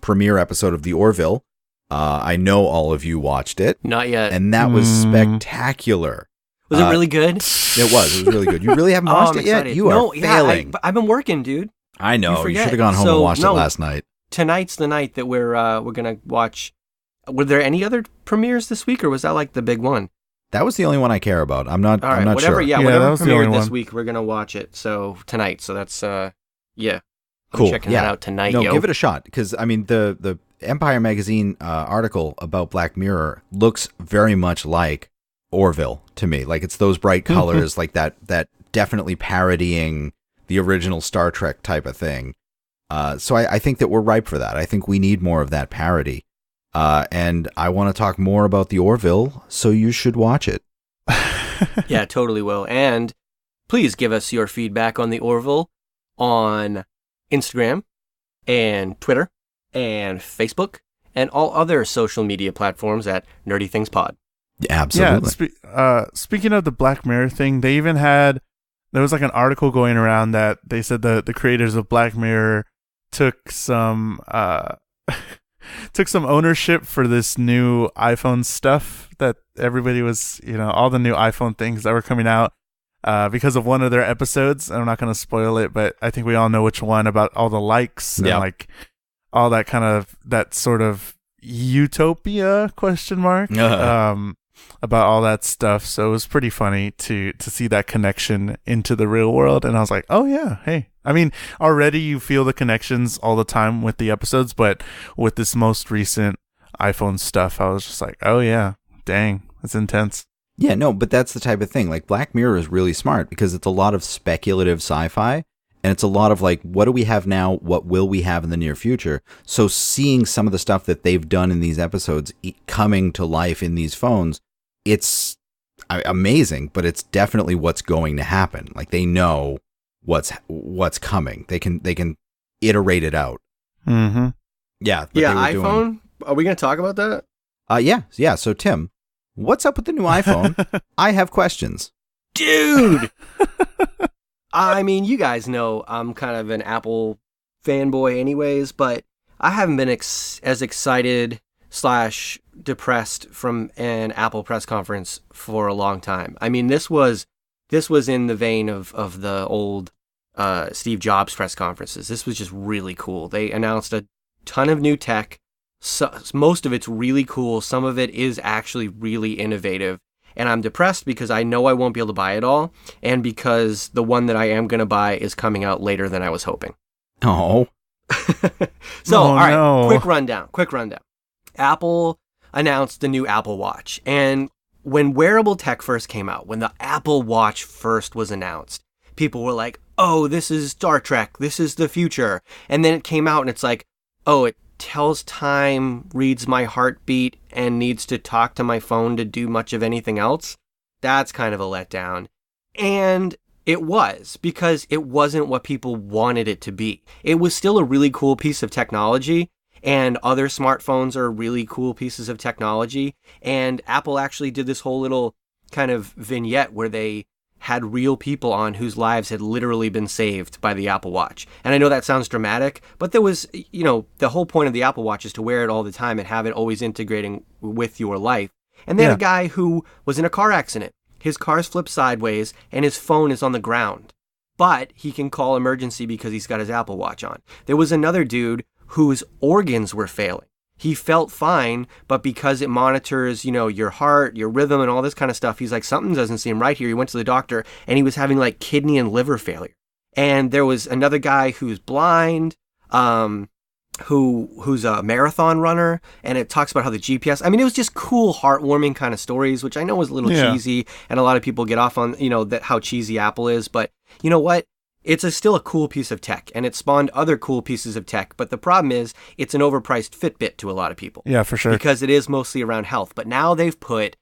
premiere episode of the Orville. I know all of you watched it. Not yet. And that was spectacular. Was it really good? It was really good. You really haven't watched it yet? You are failing. Yeah, I've been working, dude. I know. You should have gone home and watched it last night. Tonight's the night that we're going to watch. Were there any other premieres this week, or was that like the big one? That was the only one I care about. I'm not whatever, sure. Yeah, whatever premiered this week, we're going to watch it. So tonight. So that's, cool. I'm checking that out tonight, No, give it a shot. Because, I mean, the Empire Magazine article about Black Mirror looks very much like Orville to me. Like, it's those bright colors, like that definitely parodying the original Star Trek type of thing. So I think that we're ripe for that. I think we need more of that parody. And I want to talk more about the Orville, so you should watch it. Yeah, totally will. And please give us your feedback on the Orville on Instagram and Twitter and Facebook and all other social media platforms at Nerdy Things Pod. Absolutely. Yeah, speaking of the Black Mirror thing, there was like an article going around that they said the creators of Black Mirror took some ownership for this new iPhone stuff that everybody was, all the new iPhone things that were coming out because of one of their episodes. I'm not going to spoil it, but I think we all know which one, about all the likes and like all that kind of, that sort of utopia ? About all that stuff. So it was pretty funny to see that connection into the real world. And I was like, oh yeah, hey. I mean, already you feel the connections all the time with the episodes, but with this most recent iPhone stuff, I was just like, oh yeah, dang, that's intense. Yeah, no, but that's the type of thing. Like, Black Mirror is really smart because it's a lot of speculative sci-fi, and it's a lot of like, what do we have now? What will we have in the near future? So seeing some of the stuff that they've done in these episodes coming to life in these phones, it's amazing, but it's definitely what's going to happen. Like, they know what's coming. They can iterate it out. Mm-hmm. Yeah. iPhone. Are we going to talk about that? Yeah. So Tim, what's up with the new iPhone? I have questions, dude. I mean, you guys know I'm kind of an Apple fanboy, anyways, but I haven't been as excited / depressed from an Apple press conference for a long time. I mean, this was in the vein of the old Steve Jobs press conferences. This was just really cool. They announced a ton of new tech. So, most of it's really cool. Some of it is actually really innovative. And I'm depressed because I know I won't be able to buy it all, and because the one that I am going to buy is coming out later than I was hoping. Oh. All right, no. Quick rundown. Apple announced the new Apple Watch. And when wearable tech first came out, when the Apple Watch first was announced, people were like, oh, this is Star Trek. This is the future. And then it came out and it's like, oh, it tells time, reads my heartbeat, and needs to talk to my phone to do much of anything else, that's kind of a letdown. And it was, because it wasn't what people wanted it to be. It was still a really cool piece of technology, and other smartphones are really cool pieces of technology. And Apple actually did this whole little kind of vignette where they had real people on whose lives had literally been saved by the Apple Watch. And I know that sounds dramatic, but there was, the whole point of the Apple Watch is to wear it all the time and have it always integrating with your life. And they had a guy who was in a car accident. His car's flipped sideways and his phone is on the ground, but he can call emergency because he's got his Apple Watch on. There was another dude whose organs were failing. He felt fine, but because it monitors, your heart, your rhythm, and all this kind of stuff, he's like, something doesn't seem right here. He went to the doctor, and he was having like kidney and liver failure. And there was another guy who's blind, who's a marathon runner, and it talks about how the GPS. I mean, it was just cool, heartwarming kind of stories, which I know was a little cheesy, and a lot of people get off on that how cheesy Apple is. But you know what? It's still a cool piece of tech, and it spawned other cool pieces of tech. But the problem is, it's an overpriced Fitbit to a lot of people. Yeah, for sure. Because it is mostly around health. But now they've put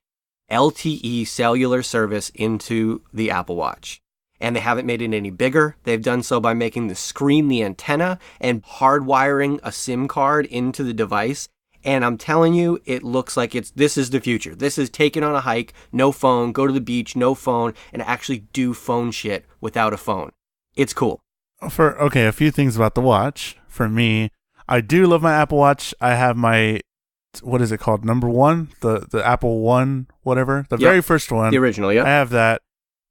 LTE cellular service into the Apple Watch. And they haven't made it any bigger. They've done so by making the screen the antenna and hardwiring a SIM card into the device. And I'm telling you, it looks like this is the future. This is taking on a hike, no phone, go to the beach, no phone, and actually do phone shit without a phone. It's cool. A few things about the watch. For me, I do love my Apple Watch. I have my, what is it called? Number 1? The Apple One, whatever. The very first one. The original, yeah. I have that.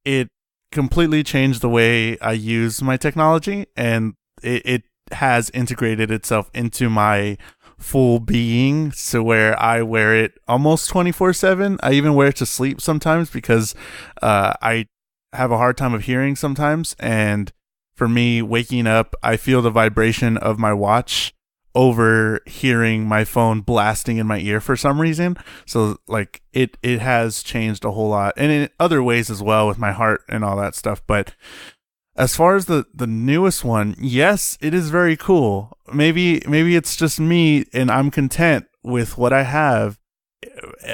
It completely changed the way I use my technology, and it has integrated itself into my full being, so where I wear it almost 24/7. I even wear it to sleep sometimes because I have a hard time of hearing sometimes, and for me, waking up, I feel the vibration of my watch over hearing my phone blasting in my ear for some reason. So like it has changed a whole lot, and in other ways as well with my heart and all that stuff. But as far as the newest one, yes, it is very cool. Maybe it's just me and I'm content with what I have.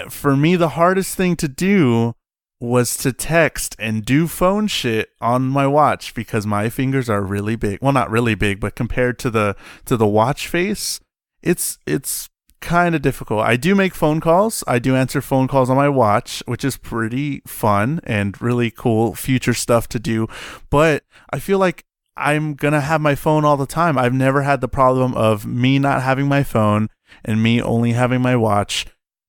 For me, the hardest thing to do was to text and do phone shit on my watch because my fingers are really big. Well, not really big, but compared to the watch face, it's kind of difficult. I do make phone calls. I do answer phone calls on my watch, which is pretty fun and really cool future stuff to do. But I feel like I'm going to have my phone all the time. I've never had the problem of me not having my phone and me only having my watch.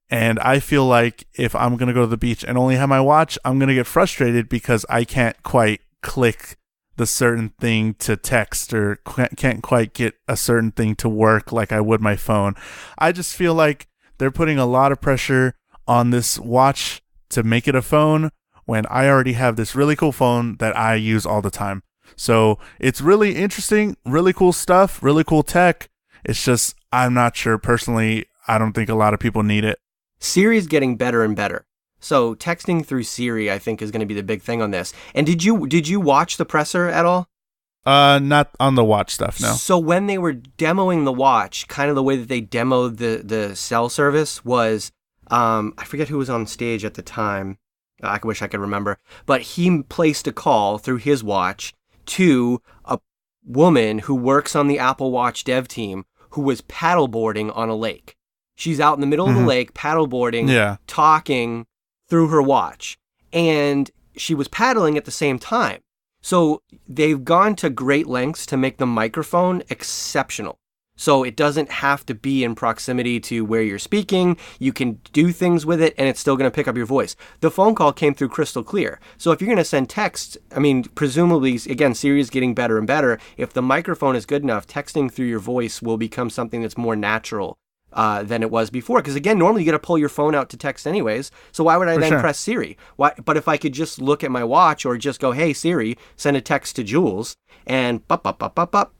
And I feel like if I'm going to go to the beach and only have my watch, I'm going to get frustrated because I can't quite click the certain thing to text or can't quite get a certain thing to work like I would my phone. I just feel like they're putting a lot of pressure on this watch to make it a phone when I already have this really cool phone that I use all the time. So it's really interesting, really cool stuff, really cool tech. It's just, I'm not sure personally. I don't think a lot of people need it. Siri's getting better and better. So texting through Siri, I think, is going to be the big thing on this. And did you watch the presser at all? Not on the watch stuff, no. So when they were demoing the watch, kind of the way that they demoed the cell service was, I forget who was on stage at the time. I wish I could remember. But he placed a call through his watch to a woman who works on the Apple Watch dev team who was paddleboarding on a lake. She's out in the middle of the lake, paddleboarding, talking through her watch. And she was paddling at the same time. So they've gone to great lengths to make the microphone exceptional. So it doesn't have to be in proximity to where you're speaking. You can do things with it, and it's still going to pick up your voice. The phone call came through crystal clear. So if you're going to send text, I mean, presumably, again, Siri is getting better and better. If the microphone is good enough, texting through your voice will become something that's more natural than it was before. Because again, normally you got to pull your phone out to text anyways. So why would I then press Siri? Why? But if I could just look at my watch or just go, hey, Siri, send a text to Jules, and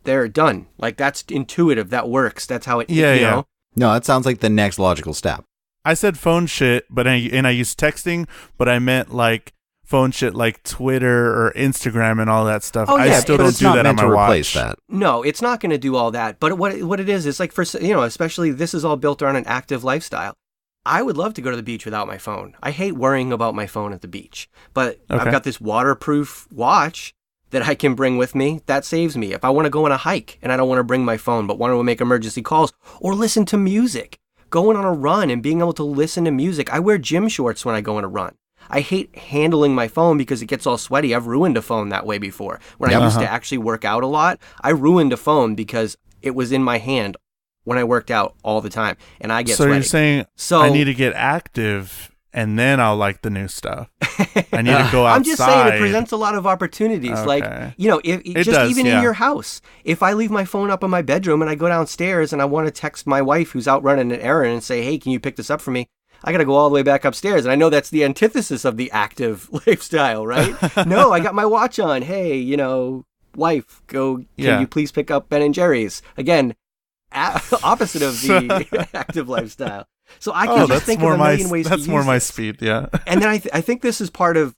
they're done. Like, that's intuitive. That works. That's how it, you know? No, that sounds like the next logical step. I said phone shit, but I used texting, but I meant like phone shit like Twitter or Instagram and all that stuff. Oh, yeah, I still but don't it's do not that on meant my to watch. replace that. No, it's not going to do all that. But what it is like, for, especially this is all built around an active lifestyle. I would love to go to the beach without my phone. I hate worrying about my phone at the beach. But Okay. I've got this waterproof watch that I can bring with me. That saves me. If I want to go on a hike and I don't want to bring my phone, but want to make emergency calls or listen to music, going on a run and being able to listen to music. I wear gym shorts when I go on a run. I hate handling my phone because it gets all sweaty. I've ruined a phone that way before. When I used to actually work out a lot, I ruined a phone because it was in my hand when I worked out all the time, and I get So sweaty. you're saying I need to get active, and then I'll like the new stuff. I need to go outside. I'm just saying it presents a lot of opportunities. Okay. Like, if just does, even yeah. in your house, if I leave my phone up in my bedroom and I go downstairs and I want to text my wife who's out running an errand and say, hey, can you pick this up for me? I got to go all the way back upstairs. And I know that's the antithesis of the active lifestyle, right? No, I got my watch on. Hey, wife, can you please pick up Ben & Jerry's? Again, opposite of the active lifestyle. So I can just think of a million ways to use That's more my this. speed, yeah. And then I think this is part of,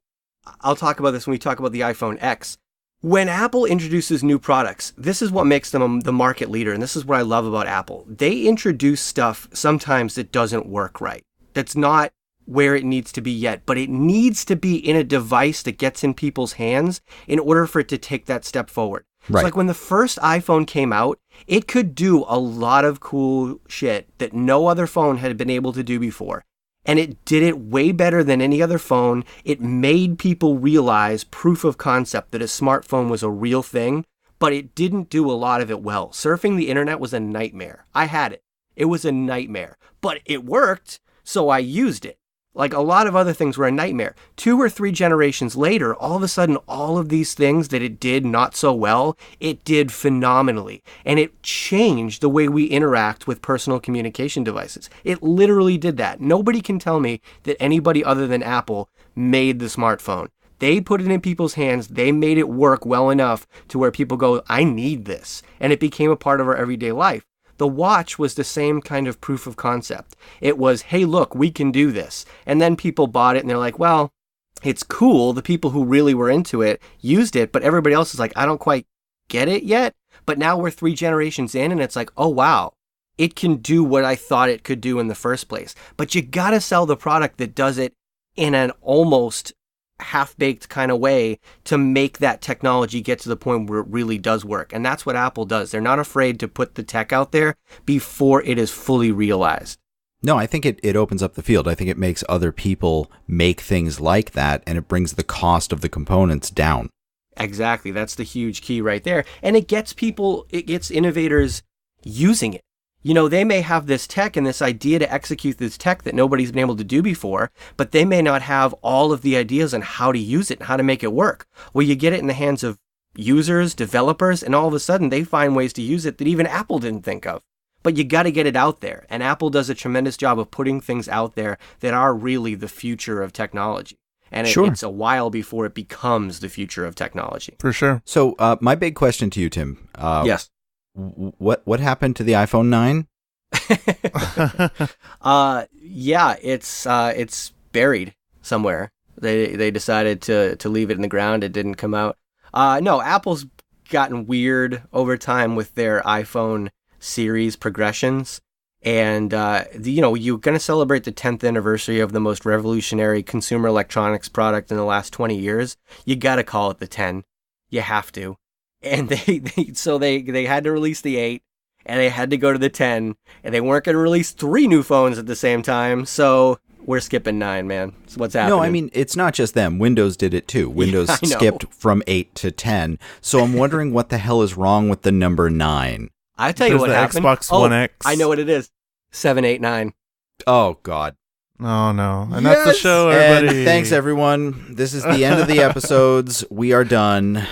I'll talk about this when we talk about the iPhone X. When Apple introduces new products, this is what makes them the market leader. And this is what I love about Apple. They introduce stuff sometimes that doesn't work right. That's not where it needs to be yet, but it needs to be in a device that gets in people's hands in order for it to take that step forward. Right. It's like when the first iPhone came out, it could do a lot of cool shit that no other phone had been able to do before. And it did it way better than any other phone. It made people realize proof of concept that a smartphone was a real thing, but it didn't do a lot of it well. Surfing the internet was a nightmare. I had it. It was a nightmare, but it worked, so I used it. Like a lot of other things were a nightmare. 2 or 3 generations later, all of a sudden, all of these things that it did not so well, it did phenomenally. And it changed the way we interact with personal communication devices. It literally did that. Nobody can tell me that anybody other than Apple made the smartphone. They put it in people's hands. They made it work well enough to where people go, I need this. And it became a part of our everyday life. The watch was the same kind of proof of concept. It was, hey, look, we can do this. And then people bought it and they're like, well, it's cool. The people who really were into it used it, but everybody else is like, I don't quite get it yet. But now we're 3 generations in and it's like, oh, wow, it can do what I thought it could do in the first place. But you got to sell the product that does it in an almost half-baked kind of way to make that technology get to the point where it really does work. And that's what Apple does. They're not afraid to put the tech out there before it is fully realized. No, I think it opens up the field. I think it makes other people make things like that, and it brings the cost of the components down. Exactly. That's the huge key right there. And it gets innovators using it. They may have this tech and this idea to execute this tech that nobody's been able to do before, but they may not have all of the ideas on how to use it and how to make it work. Well, you get it in the hands of users, developers, and all of a sudden they find ways to use it that even Apple didn't think of. But you got to get it out there. And Apple does a tremendous job of putting things out there that are really the future of technology. And it's a while before it becomes the future of technology. For sure. So my big question to you, Tim. Yes. What happened to the iPhone 9? It's buried somewhere. They decided to leave it in the ground. It didn't come out. No, Apple's gotten weird over time with their iPhone series progressions. And, you're going to celebrate the 10th anniversary of the most revolutionary consumer electronics product in the last 20 years. You got to call it the 10. You have to. And they had to release the 8, and they had to go to the 10, and they weren't going to release 3 new phones at the same time. So we're skipping 9, man. That's what's happening. No, I mean, it's not just them. Windows did it too. Windows skipped from 8 to 10. So I'm wondering what the hell is wrong with the number 9. I tell you what happened. Xbox One X. I know what it is. 7, 8, 9. Oh, God. Oh, no. And that's the show, everybody. And thanks, everyone. This is the end of the episodes. We are done.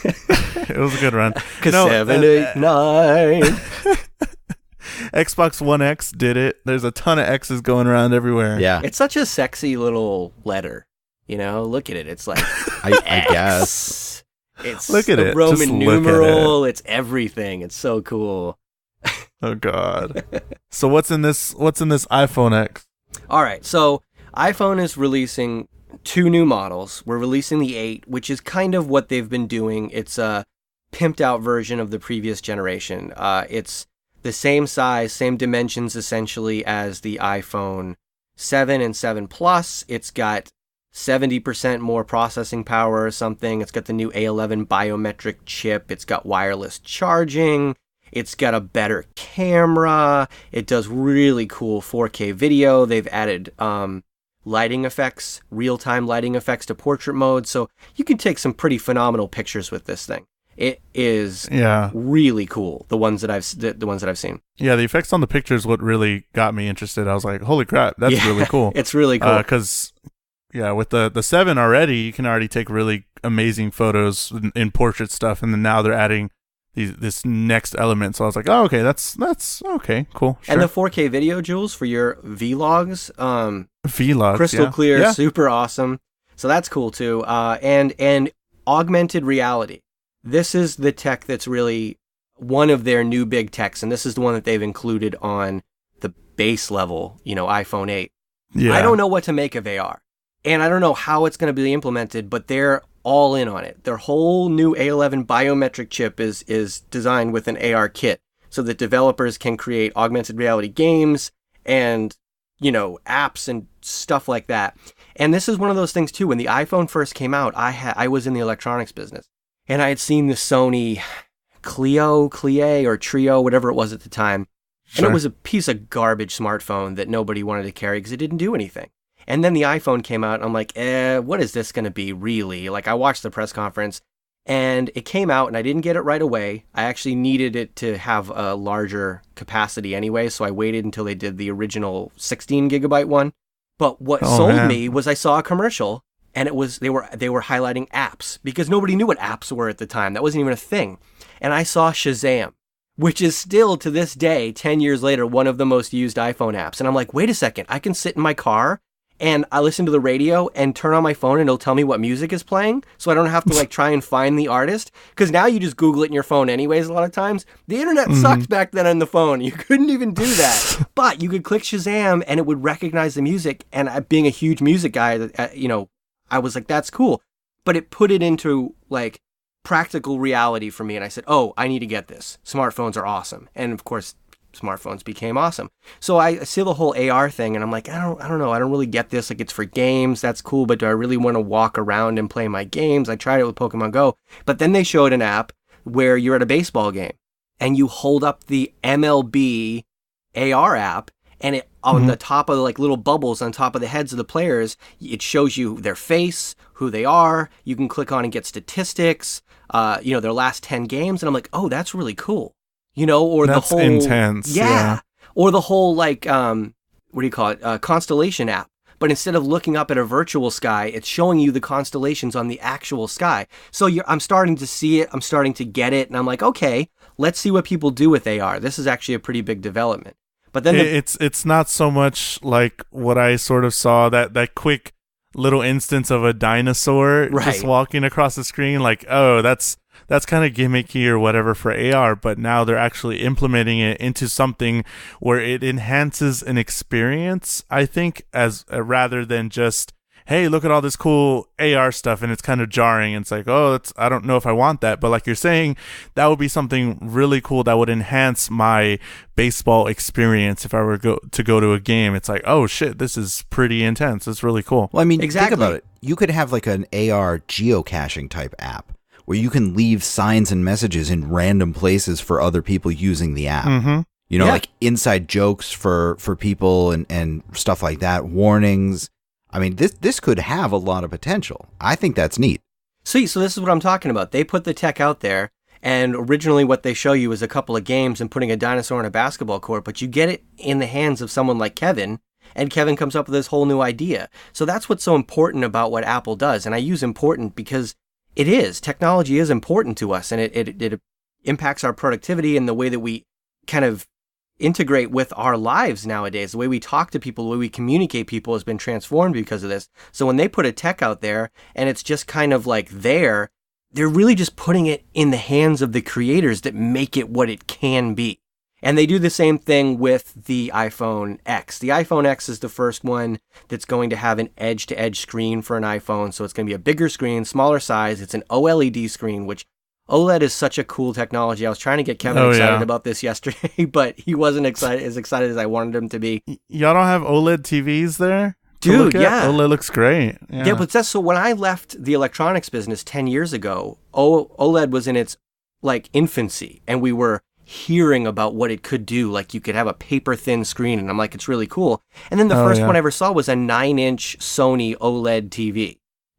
It was a good run. 7, 8, 9. Xbox One X did it. There's a ton of X's going around everywhere. Yeah. It's such a sexy little letter. Look at it. It's like I guess. It's look at a it. Roman Just numeral. It's everything. It's so cool. Oh, God. So what's in this iPhone X? All right. So iPhone is releasing 2 new models. We're releasing the 8, which is kind of what they've been doing. It's a pimped out version of the previous generation. It's the same size, same dimensions essentially as the iPhone 7 and 7 Plus. It's got 70% more processing power or something. It's got the new A11 biometric chip. It's got wireless charging. It's got a better camera. It does really cool 4K video. They've added lighting effects, real-time lighting effects to portrait mode. So you can take some pretty phenomenal pictures with this thing. It is really cool. The ones that I've seen. Yeah, the effects on the pictures what really got me interested. I was like, holy crap, that's really cool. It's really cool. Because with the 7 already, you can already take really amazing photos in portrait stuff, and then now they're adding this next element. So I was like, oh, okay, that's okay, cool. Sure. And the 4K video, Jules, for your vlogs, vlogs, crystal clear, super awesome. So that's cool too. And augmented reality. This is the tech that's really one of their new big techs, and this is the one that they've included on the base level, iPhone 8. Yeah. I don't know what to make of AR, and I don't know how it's going to be implemented, but they're all in on it. Their whole new A11 biometric chip is designed with an AR kit so that developers can create augmented reality games and, apps and stuff like that. And this is one of those things too. When the iPhone first came out, I was in the electronics business. And I had seen the Sony Clio, or Trio, whatever it was at the time. Sure. And it was a piece of garbage smartphone that nobody wanted to carry because it didn't do anything. And then the iPhone came out, and I'm like, what is this going to be, really? Like, I watched the press conference, and it came out, and I didn't get it right away. I actually needed it to have a larger capacity anyway, so I waited until they did the original 16-gigabyte one. But what sold me was I saw a commercial, and it was they were highlighting apps because nobody knew what apps were at the time. That wasn't even a thing. And I saw Shazam, which is still to this day, 10 years later, one of the most used iPhone apps. And I'm like, wait a second, I can sit in my car and I listen to the radio and turn on my phone and it'll tell me what music is playing. So I don't have to try and find the artist. Because now you just Google it in your phone anyways a lot of times. The internet sucked back then on the phone. You couldn't even do that. But you could click Shazam and it would recognize the music. And being a huge music guy, I was like, that's cool. But it put it into practical reality for me. And I said, oh, I need to get this. Smartphones are awesome. And of course, smartphones became awesome. So I see the whole AR thing and I'm like, I don't know. I don't really get this. It's for games. That's cool. But do I really want to walk around and play my games? I tried it with Pokemon Go. But then they showed an app where you're at a baseball game and you hold up the MLB AR app, and it on the top of little bubbles on top of the heads of the players, it shows you their face, who they are. You can click on and get statistics, their last 10 games. And I'm like, oh, that's really cool. Or that's the whole intense. Yeah. Or the whole constellation app. But instead of looking up at a virtual sky, it's showing you the constellations on the actual sky. So I'm starting to see it. I'm starting to get it. And I'm like, okay, let's see what people do with AR. This is actually a pretty big development. But then it's not so much like what I sort of saw, that quick little instance of a dinosaur just walking across the screen. Like, oh, that's kind of gimmicky or whatever for AR, but now they're actually implementing it into something where it enhances an experience, I think, as rather than just, hey, look at all this cool AR stuff, and it's kind of jarring. And it's like, oh, I don't know if I want that. But like you're saying, that would be something really cool that would enhance my baseball experience if I were to go to a game. It's like, oh, shit, this is pretty intense. It's really cool. Well, I mean, exactly. Think about it. You could have an AR geocaching type app where you can leave signs and messages in random places for other people using the app. Mm-hmm. Like inside jokes for people and stuff like that, warnings. I mean, this could have a lot of potential. I think that's neat. See, so this is what I'm talking about. They put the tech out there, and originally what they show you is a couple of games and putting a dinosaur in a basketball court, but you get it in the hands of someone like Kevin, and Kevin comes up with this whole new idea. So that's what's so important about what Apple does, and I use important because it is. Technology is important to us, and it impacts our productivity and the way that we kind of integrate with our lives nowadays. The way we talk to people, the way we communicate people has been transformed because of this. So when they put a tech out there and it's just kind of they're really just putting it in the hands of the creators that make it what it can be. And they do the same thing with the iPhone X. The iPhone X is the first one that's going to have an edge-to-edge screen for an iPhone. So it's going to be a bigger screen, smaller size. It's an OLED screen, which OLED is such a cool technology. I was trying to get Kevin excited about this yesterday, but he wasn't as excited as I wanted him to be. Y'all don't have OLED TVs there? Dude, yeah. OLED looks great. Yeah, but so when I left the electronics business 10 years ago, OLED was in its infancy, and we were hearing about what it could do. Like, you could have a paper thin screen, and I'm like, it's really cool. And then the first one I ever saw was a 9-inch Sony OLED TV.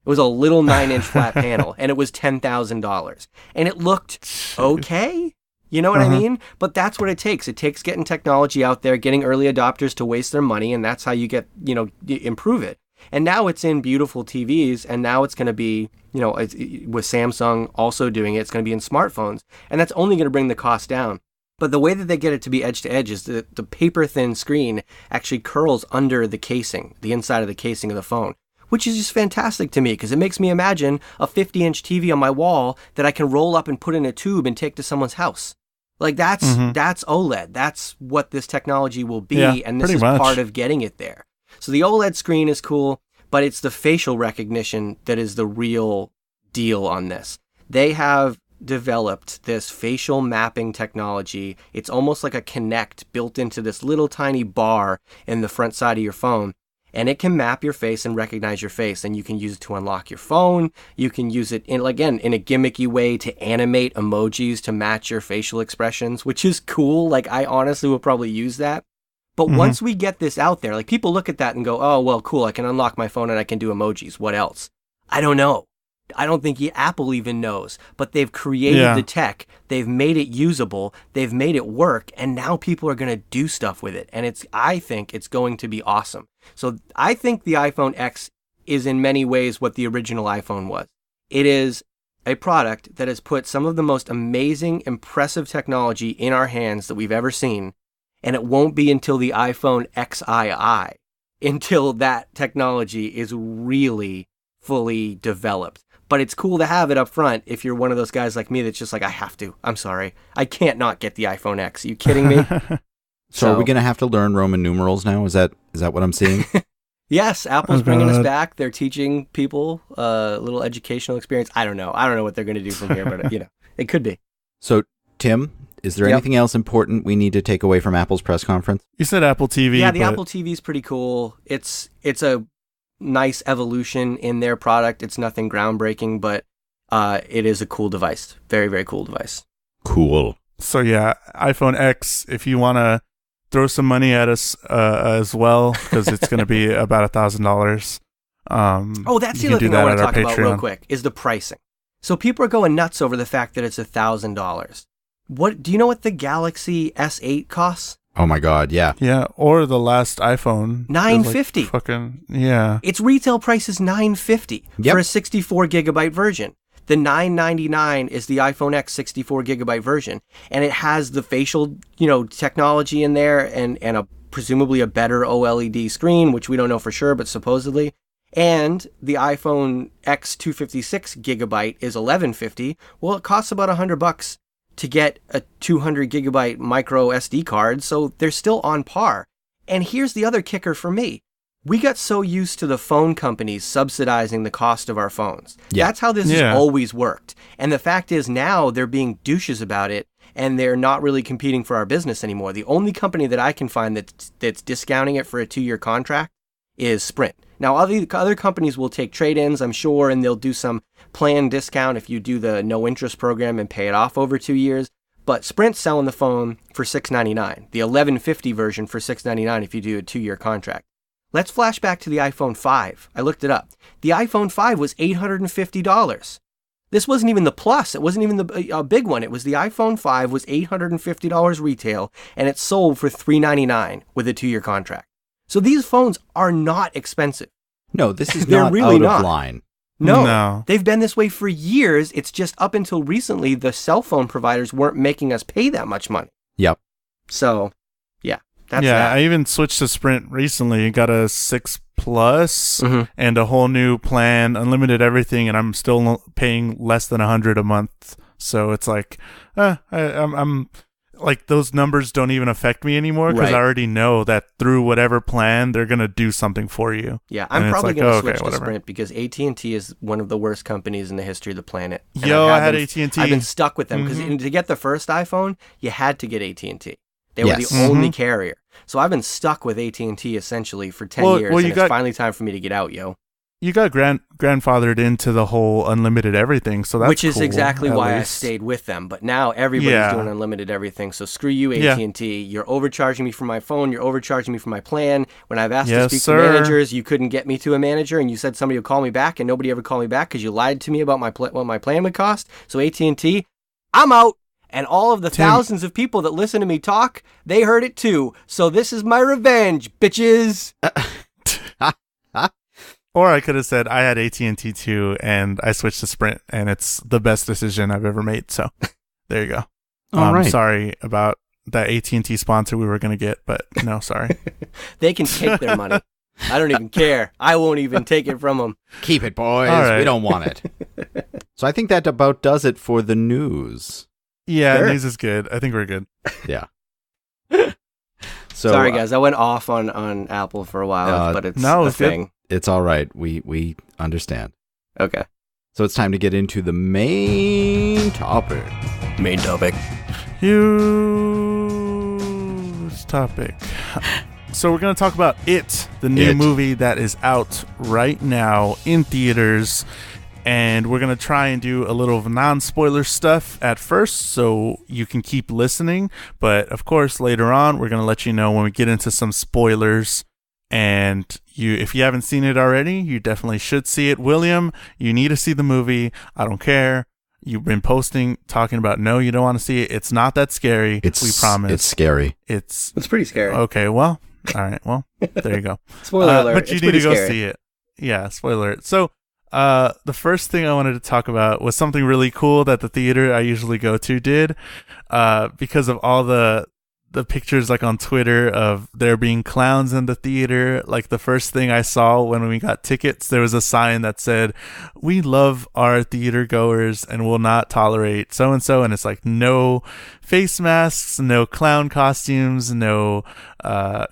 It was a little 9-inch flat panel, and it was $10,000. And it looked okay. You know what I mean? But that's what it takes. It takes getting technology out there, getting early adopters to waste their money, and that's how you get, improve it. And now it's in beautiful TVs, and now it's going to be, with Samsung also doing it, it's going to be in smartphones, and that's only going to bring the cost down. But the way that they get it to be edge to edge is that the paper thin screen actually curls under the casing, the inside of the casing of the phone, which is just fantastic to me because it makes me imagine a 50-inch TV on my wall that I can roll up and put in a tube and take to someone's house. Like, that's OLED. That's what this technology will be, and this is part of getting it there. So the OLED screen is cool, but it's the facial recognition that is the real deal on this. They have developed this facial mapping technology. It's almost like a Kinect built into this little tiny bar in the front side of your phone. And it can map your face and recognize your face, and you can use it to unlock your phone. You can use it in a gimmicky way to animate emojis to match your facial expressions, which is cool. Like, I honestly will probably use that. But once we get this out there, like, people look at that and go, oh, well, cool, I can unlock my phone and I can do emojis. What else? I don't know. I don't think Apple even knows, but they've created the tech, they've made it usable, they've made it work, and now people are going to do stuff with it. And I think it's going to be awesome. So I think the iPhone X is in many ways what the original iPhone was. It is a product that has put some of the most amazing, impressive technology in our hands that we've ever seen, and it won't be until the iPhone XII until that technology is really fully developed. But it's cool to have it up front if you're one of those guys like me that's just like, I have to. I'm sorry. I can't not get the iPhone X. Are you kidding me? So are we going to have to learn Roman numerals now? Is that what I'm seeing? Yes, Apple's bringing us back. They're teaching people a little educational experience. I don't know. I don't know what they're going to do from here, but it could be. So, Tim, is there anything else important we need to take away from Apple's press conference? You said Apple TV. Yeah, the Apple TV is pretty cool. It's a nice evolution in their product. It's nothing groundbreaking, but it is a cool device. Very, very cool device. Cool. So yeah, iPhone X, if you want to throw some money at us as well, because it's going to be about $1,000. That's the other thing I want to talk about real quick, is the pricing. So people are going nuts over the fact that it's $1,000. What do you know what the Galaxy S8 costs? Oh my God, yeah. Yeah, or the last iPhone. $950. Its retail price is $950 for a 64 gigabyte version. The $999 is the iPhone X 64 gigabyte version, and it has the facial, technology in there, and presumably a better OLED screen, which we don't know for sure, but supposedly. And the iPhone X 256 gigabyte is $1,150. Well, it costs about $100 to get a 200 gigabyte micro SD card, so they're still on par. And here's the other kicker for me. We got so used to the phone companies subsidizing the cost of our phones. Yeah. That's how this has always worked. And the fact is now they're being douches about it, and they're not really competing for our business anymore. The only company that I can find that's discounting it for a 2-year contract is Sprint. Now, other companies will take trade-ins, I'm sure, and they'll do some planned discount if you do the no-interest program and pay it off over 2 years. But Sprint's selling the phone for $699, the $1,150 version for $699 if you do a 2-year contract. Let's flash back to the iPhone 5. I looked it up. The iPhone 5 was $850. This wasn't even the Plus. It wasn't even the big one. It was the iPhone 5 was $850 retail, and it sold for $399 with a 2-year contract. So these phones are not expensive. No, this is not really out of line. No, they've been this way for years. It's just up until recently, the cell phone providers weren't making us pay that much money. Yep. So, that's that. I even switched to Sprint recently. Got a 6 Plus and a whole new plan, unlimited everything, and I'm still paying less than $100 a month. So it's like, I'm like those numbers don't even affect me anymore because Right. I already know that through whatever plan they're gonna do something for you. Yeah, And I'm it's probably like, going to oh, switch okay, to whatever. Sprint because AT&T is one of the worst companies in the history of the planet. And Yo, I have had been- AT&T. I've been stuck with them because Mhm. to get the first iPhone, you had to get AT&T. They were Yes. the only Mhm. carrier. So I've been stuck with AT&T essentially for 10 Well, years, well, and you it's got- finally time for me to get out, yo. You got grandfathered into the whole unlimited everything, so that's Which is cool, exactly at why I least. stayed with them. But now everybody's Yeah. doing unlimited everything. So screw you, Yeah. AT&T. You're overcharging me for my phone. You're overcharging me for my plan. When I've asked to Yes, speak sir. to managers, you couldn't get me to a manager, and you said somebody would call me back, and nobody ever called me back because you lied to me about what my plan would cost. So AT&T, I'm out. And all of the Tim. thousands of people that listen to me talk, they heard it too. So this is my revenge, bitches. Or I could have said I had AT&T too, and I switched to Sprint, and it's the best decision I've ever made. So there you go. All right. Sorry about that AT&T sponsor we were going to get, but no, sorry. They can take their money. I don't even care. I won't even take it from them. Keep it, boys. All right. We don't want it. So I think that about does it for the news. Yeah, Sure. news is good. I think we're good. Yeah. So Sorry, guys. I went off on Apple for a while, but it's no, a it's good. thing. it's all right. We understand. Okay. So it's time to get into the main topic. Main topic. Huge topic. So we're going to talk about It, the new It. movie that is out right now in theaters. And we're going to try and do a little of non-spoiler stuff at first so you can keep listening. But, of course, later on, we're going to let you know when we get into some spoilers. And if you haven't seen it already, you definitely should see it. William, you need to see the movie. I don't care. You've been posting, talking about, no, you don't want to see it. It's not that scary. We promise. It's scary. It's It's pretty scary. okay. Well, all right. Well, there you go. Spoiler alert. But you it's need to pretty go scary. see it. Yeah, spoiler alert. So, the first thing I wanted to talk about was something really cool that the theater I usually go to did, because of all the pictures like on Twitter of there being clowns in the theater. Like the first thing I saw when we got tickets, there was a sign that said, "We love our theater goers and will not tolerate so and so." And it's like no face masks, no clown costumes, no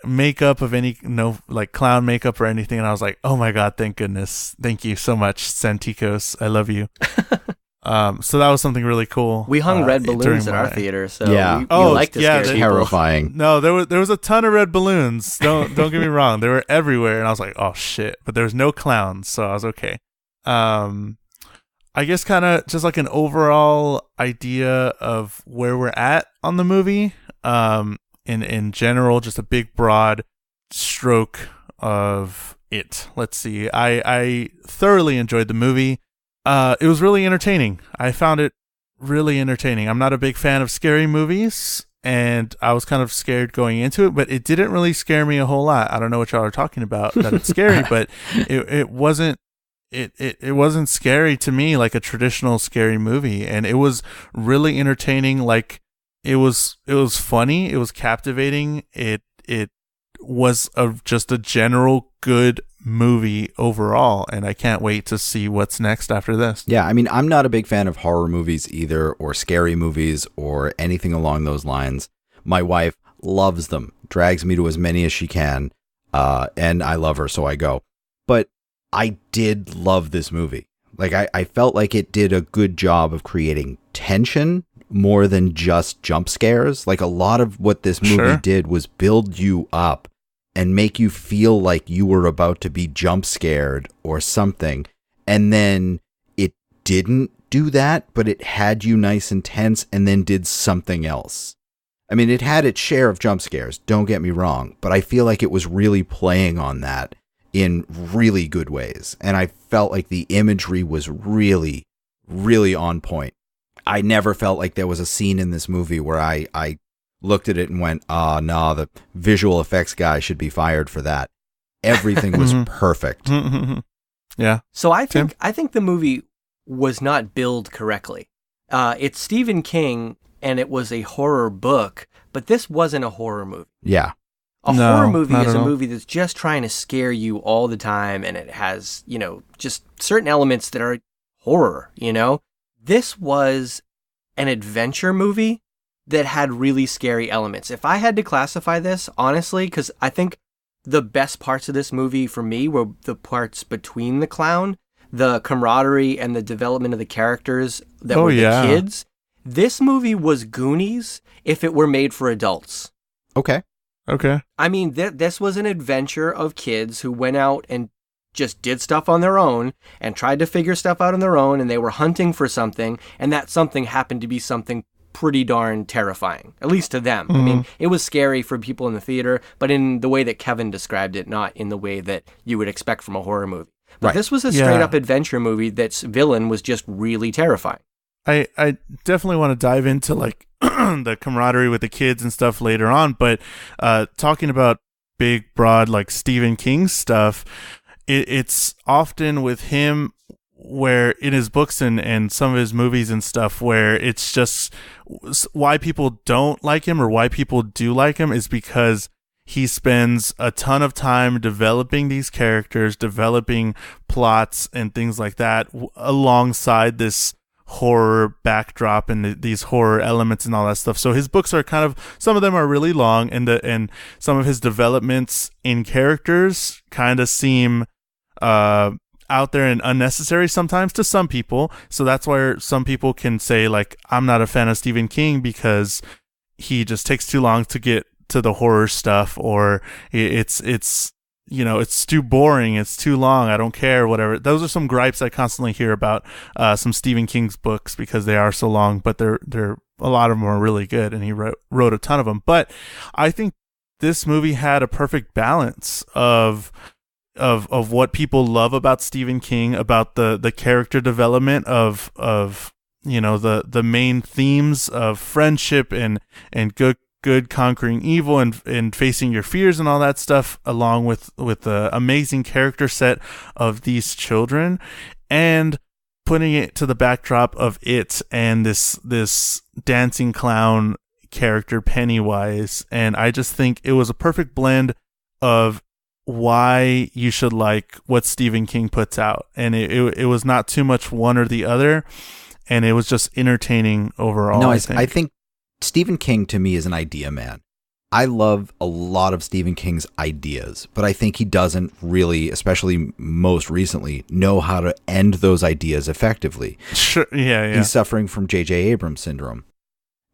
makeup of any, no like clown makeup or anything. And I was like, oh my God, thank goodness. Thank you so much, Santikos. I love you. So that was something really cool. We hung red during balloons at our my- theater, so Yeah. we Oh, like to yeah, scare they- people. Terrifying. No, there was a ton of red balloons. Don't get me wrong. They were everywhere, and I was like, oh shit. But there was no clowns, so I was okay. I guess kind of just like an overall idea of where we're at on the movie. In general, just a big broad stroke of it. Let's see. I thoroughly enjoyed the movie. It was really entertaining. I found it really entertaining. I'm not a big fan of scary movies, and I was kind of scared going into it, but it didn't really scare me a whole lot. I don't know what y'all are talking about that it's scary, but it wasn't it wasn't scary to me like a traditional scary movie, and it was really entertaining. Like it was funny, it was captivating. It was just a general good movie overall, and I can't wait to see what's next after this. Yeah, I mean, I'm not a big fan of horror movies either, or scary movies, or anything along those lines. My wife loves them, drags me to as many as she can, and I love her, so I go. But I did love this movie. Like, I felt like it did a good job of creating tension more than just jump scares. Like, a lot of what this movie Sure. did was build you up and make you feel like you were about to be jump scared or something. And then it didn't do that, but it had you nice and tense and then did something else. I mean, it had its share of jump scares, don't get me wrong, but I feel like it was really playing on that in really good ways. And I felt like the imagery was really, really on point. I never felt like there was a scene in this movie where I looked at it and went, no, the visual effects guy should be fired for that. Everything was perfect. Yeah. So I Tim? think the movie was not billed correctly. It's Stephen King, and it was a horror book, but this wasn't a horror movie. Yeah. A No, horror movie not is at a all. movie that's just trying to scare you all the time, and it has, just certain elements that are horror, This was an adventure movie that had really scary elements. If I had to classify this, honestly, because I think the best parts of this movie for me were the parts between the clown, the camaraderie, and the development of the characters that were the kids. This movie was Goonies if it were made for adults. Okay. I mean, this was an adventure of kids who went out and just did stuff on their own and tried to figure stuff out on their own, and they were hunting for something, and that something happened to be something pretty darn terrifying, at least to them. I mean, it was scary for people in the theater, but in the way that Kevin described it, not in the way that you would expect from a horror movie. But this was a straight-up adventure movie that's villain was just really terrifying. I definitely want to dive into like the camaraderie with the kids and stuff later on, but talking about big, broad, like Stephen King stuff, it's often with him where in his books and some of his movies and stuff where it's just why people don't like him or why people do like him is because he spends a ton of time developing these characters, developing plots and things like that alongside this horror backdrop and these horror elements and all that stuff. So his books are kind of, some of them are really long, and some of his developments in characters kind of seem out there and unnecessary sometimes to some people. So that's why some people can say like, I'm not a fan of Stephen King because he just takes too long to get to the horror stuff, or it's you know, it's too boring, it's too long, I don't care, whatever. Those are some gripes I constantly hear about some Stephen King's books because they are so long, but they're a lot of them are really good, and he wrote a ton of them. But I think this movie had a perfect balance of what people love about Stephen King, about the character development of you know, the main themes of friendship and good conquering evil and facing your fears and all that stuff, along with the amazing character set of these children, and putting it to the backdrop of it and this dancing clown character Pennywise. And I just think it was a perfect blend of why you should like what Stephen King puts out, and it was not too much one or the other, and it was just entertaining overall. No, I think Stephen King to me is an idea man. I love a lot of Stephen King's ideas, but I think he doesn't really, especially most recently, know how to end those ideas effectively. Sure, yeah. He's suffering from J.J. Abrams syndrome.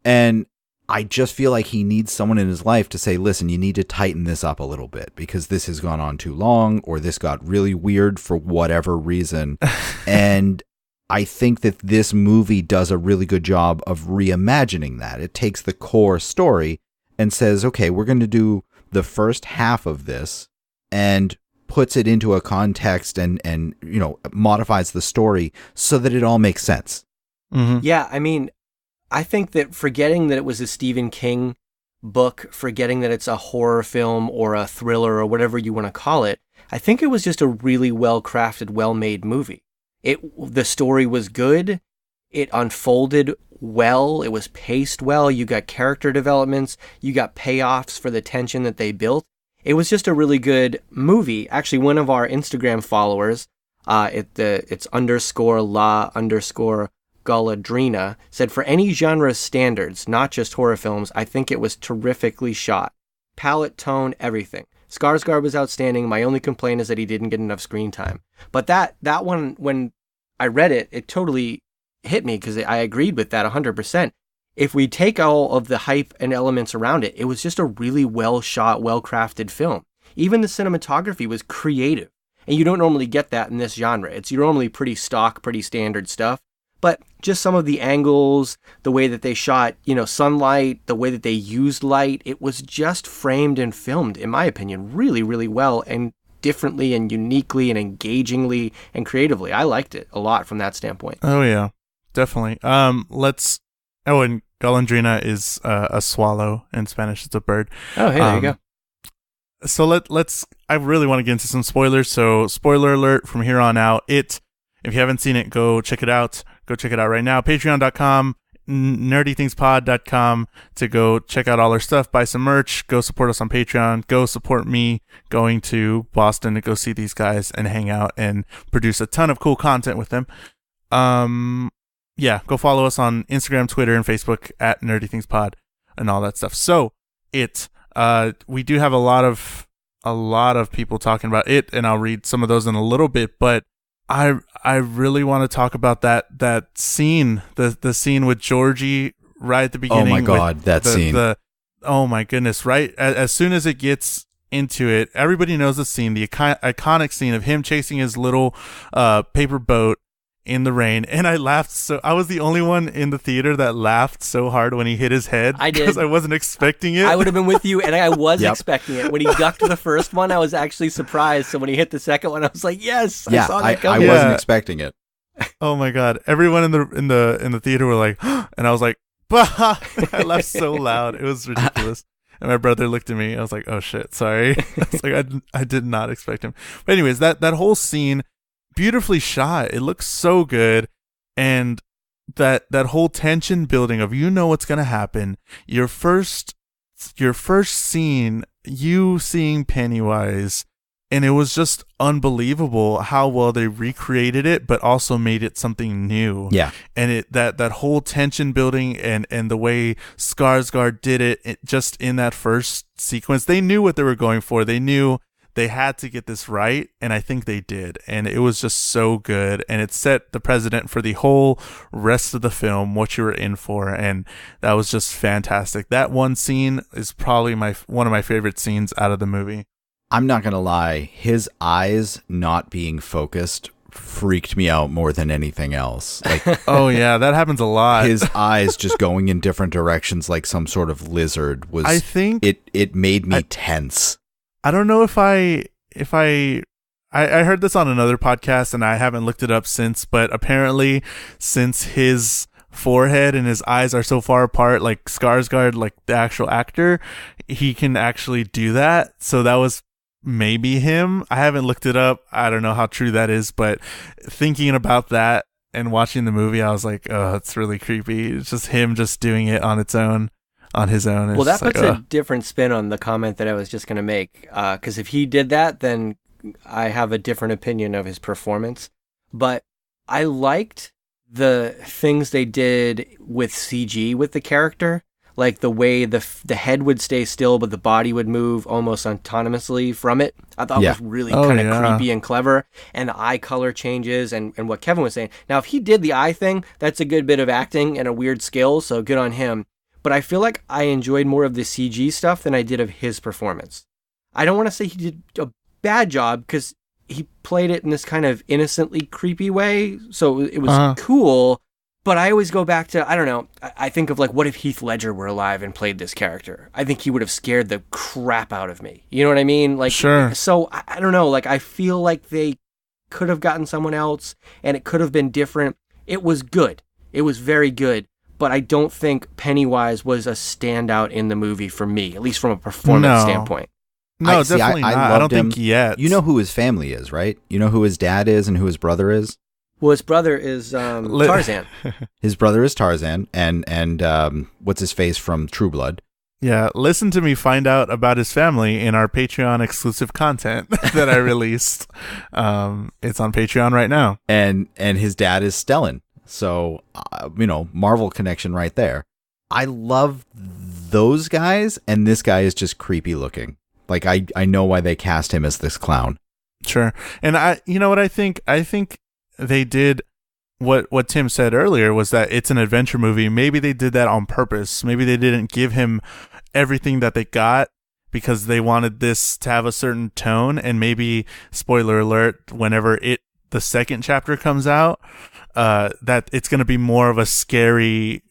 And I just feel like he needs someone in his life to say, listen, you need to tighten this up a little bit because this has gone on too long, or this got really weird for whatever reason. And I think that this movie does a really good job of reimagining that. It takes the core story and says, okay, we're going to do the first half of this, and puts it into a context and you know, modifies the story so that it all makes sense. Mm-hmm. Yeah, I mean, I think that forgetting that it was a Stephen King book, forgetting that it's a horror film or a thriller or whatever you want to call it, I think it was just a really well-crafted, well-made movie. The story was good. It unfolded well. It was paced well. You got character developments. You got payoffs for the tension that they built. It was just a really good movie. Actually, one of our Instagram followers, it's _la_Galadrina, said, for any genre standards, not just horror films, I think it was terrifically shot. Palette, tone, everything. Skarsgård was outstanding. My only complaint is that he didn't get enough screen time. But that one, when I read it, it totally hit me because I agreed with that 100%. If we take all of the hype and elements around it, it was just a really well shot, well crafted film. Even the cinematography was creative. And you don't normally get that in this genre. It's normally pretty stock, pretty standard stuff. But just some of the angles, the way that they shot, you know, sunlight, the way that they used light, it was just framed and filmed, in my opinion, really, really well and differently and uniquely and engagingly and creatively. I liked it a lot from that standpoint. Oh yeah, definitely. And Golondrina is a swallow in Spanish. It's a bird. Oh, hey, there you go. So let's. I really want to get into some spoilers. So spoiler alert from here on out. If you haven't seen it, go check it out. Go check it out right now. Patreon.com, nerdythingspod.com to go check out all our stuff. Buy some merch. Go support us on Patreon. Go support me going to Boston to go see these guys and hang out and produce a ton of cool content with them. Yeah, go follow us on Instagram, Twitter, and Facebook at nerdythingspod. and all that stuff. So we do have a lot of people talking about it, and I'll read some of those in a little bit, but I really want to talk about that scene, the scene with Georgie right at the beginning. Oh my God, that scene. Oh my goodness, right? As soon as it gets into it, everybody knows the scene, the iconic scene of him chasing his little paper boat in the rain. And I laughed I was the only one in the theater that laughed so hard when he hit his head. I did. Because I wasn't expecting it. I would have been with you, and I was expecting it. When he ducked the first one, I was actually surprised. So when he hit the second one, I was like, yes, I saw that coming. I wasn't expecting it. Oh my God. Everyone in the theater were like, and I was like, bah! I laughed so loud. It was ridiculous. And my brother looked at me. I was like, oh shit, sorry. I was like, I did not expect him. But anyways, that whole scene, beautifully shot. It looks so good. And that whole tension building of, you know what's going to happen. Your first scene, you seeing Pennywise, and it was just unbelievable how well they recreated it, but also made it something new. Yeah. And that whole tension building and the way Skarsgård did it just in that first sequence, they knew what they were going for. They knew they had to get this right, and I think they did. And it was just so good, and it set the precedent for the whole rest of the film, what you were in for, and that was just fantastic. That one scene is probably one of my favorite scenes out of the movie. I'm not going to lie. His eyes not being focused freaked me out more than anything else. Like, oh yeah, that happens a lot. His eyes just going in different directions like some sort of lizard was, I think it made me tense. I don't know if I heard this on another podcast and I haven't looked it up since, but apparently since his forehead and his eyes are so far apart, like Skarsgård, like the actual actor, he can actually do that. So that was maybe him. I haven't looked it up. I don't know how true that is, but thinking about that and watching the movie, I was like, oh, it's really creepy. It's just him just doing it on his own. Well, that puts a different spin on the comment that I was just going to make. Because if he did that, then I have a different opinion of his performance. But I liked the things they did with CG with the character. Like the way the head would stay still, but the body would move almost autonomously from it. I thought it was really kind of creepy and clever. And the eye color changes and what Kevin was saying. Now, if he did the eye thing, that's a good bit of acting and a weird skill, so good on him. But I feel like I enjoyed more of the CG stuff than I did of his performance. I don't want to say he did a bad job because he played it in this kind of innocently creepy way. So it was cool. But I always go back to, I don't know, I think of like, what if Heath Ledger were alive and played this character? I think he would have scared the crap out of me. You know what I mean? Like, sure. So I don't know, like I feel like they could have gotten someone else and it could have been different. It was good. It was very good. But I don't think Pennywise was a standout in the movie for me, at least from a performance standpoint. No, definitely not. I don't think yet. You know who his family is, right? You know who his dad is and who his brother is? Well, his brother is Tarzan. His brother is Tarzan, and what's his face from True Blood? Yeah, listen to me find out about his family in our Patreon exclusive content that I released. It's on Patreon right now. And his dad is Stellan. So, Marvel connection right there. I love those guys, and this guy is just creepy looking. Like, I know why they cast him as this clown. Sure. And you know what I think? I think they did what Tim said earlier was that it's an adventure movie. Maybe they did that on purpose. Maybe they didn't give him everything that they got because they wanted this to have a certain tone, and maybe, spoiler alert, whenever the second chapter comes out, that it's going to be more of a scary,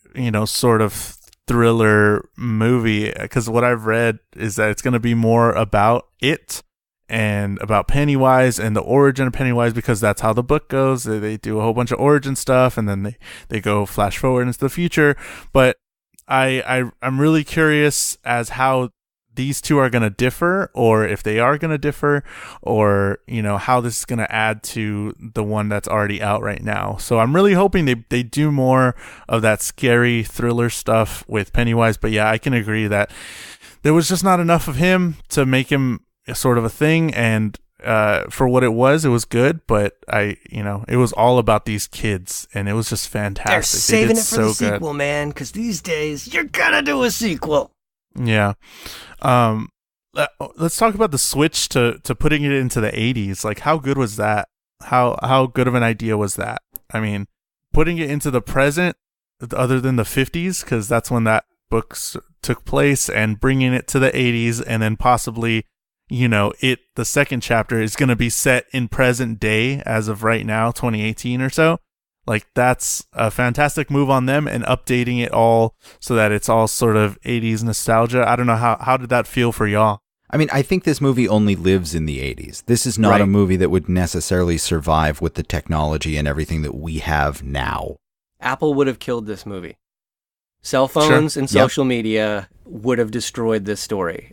sort of thriller movie. Because what I've read is that it's going to be more about it and about Pennywise and the origin of Pennywise, because that's how the book goes. They do a whole bunch of origin stuff, and then they go flash forward into the future. But I'm really curious as how these two are going to differ, or if they are going to differ, or how this is going to add to the one that's already out right now. So I'm really hoping they do more of that scary thriller stuff with Pennywise. But yeah, I can agree that there was just not enough of him to make him sort of a thing, and for what it was good, but it was all about these kids, and it was just fantastic. They're saving it for the so good. sequel, man, because these days you're gonna do a sequel. Yeah. Let's talk about the switch to putting it into the 80s. Like, how good was that? How good of an idea was that? I mean, putting it into the present, other than the 50s, because that's when that book took place, and bringing it to the 80s, and then possibly, the second chapter is going to be set in present day as of right now, 2018 or so. Like, that's a fantastic move on them, and updating it all so that it's all sort of 80s nostalgia. I don't know, how did that feel for y'all? I mean, I think this movie only lives in the 80s. This is not Right. a movie that would necessarily survive with the technology and everything that we have now. Apple would have killed this movie. Cell phones and Yep. social media would have destroyed this story.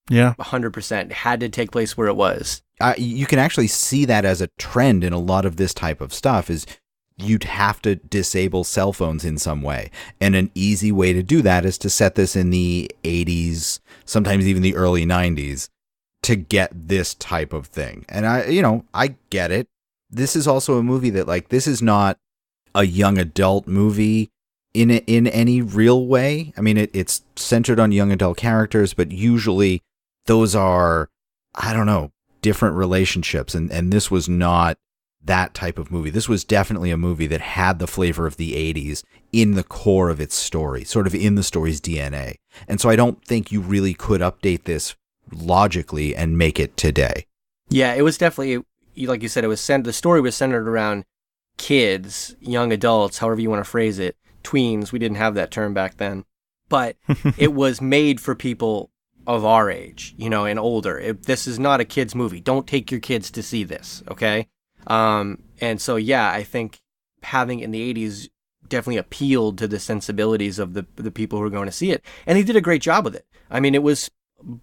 Yeah. 100% had to take place where it was. You can actually see that as a trend in a lot of this type of stuff is you'd have to disable cell phones in some way. And an easy way to do that is to set this in the 80s, sometimes even the early 90s, to get this type of thing. And I get it. This is also a movie that, this is not a young adult movie in any real way. I mean, it's centered on young adult characters, but usually those are, different relationships. And this was not that type of movie. This was definitely a movie that had the flavor of the 80s in the core of its story, sort of in the story's DNA. And so I don't think you really could update this logically and make it today. Yeah, it was definitely, like you said, the story was centered around kids, young adults, however you want to phrase it, tweens. We didn't have that term back then. But it was made for people of our age, and older. This is not a kid's movie. Don't take your kids to see this, okay? And so, yeah, I think having it in the 80s definitely appealed to the sensibilities of the people who were going to see it. And he did a great job with it. I mean, it was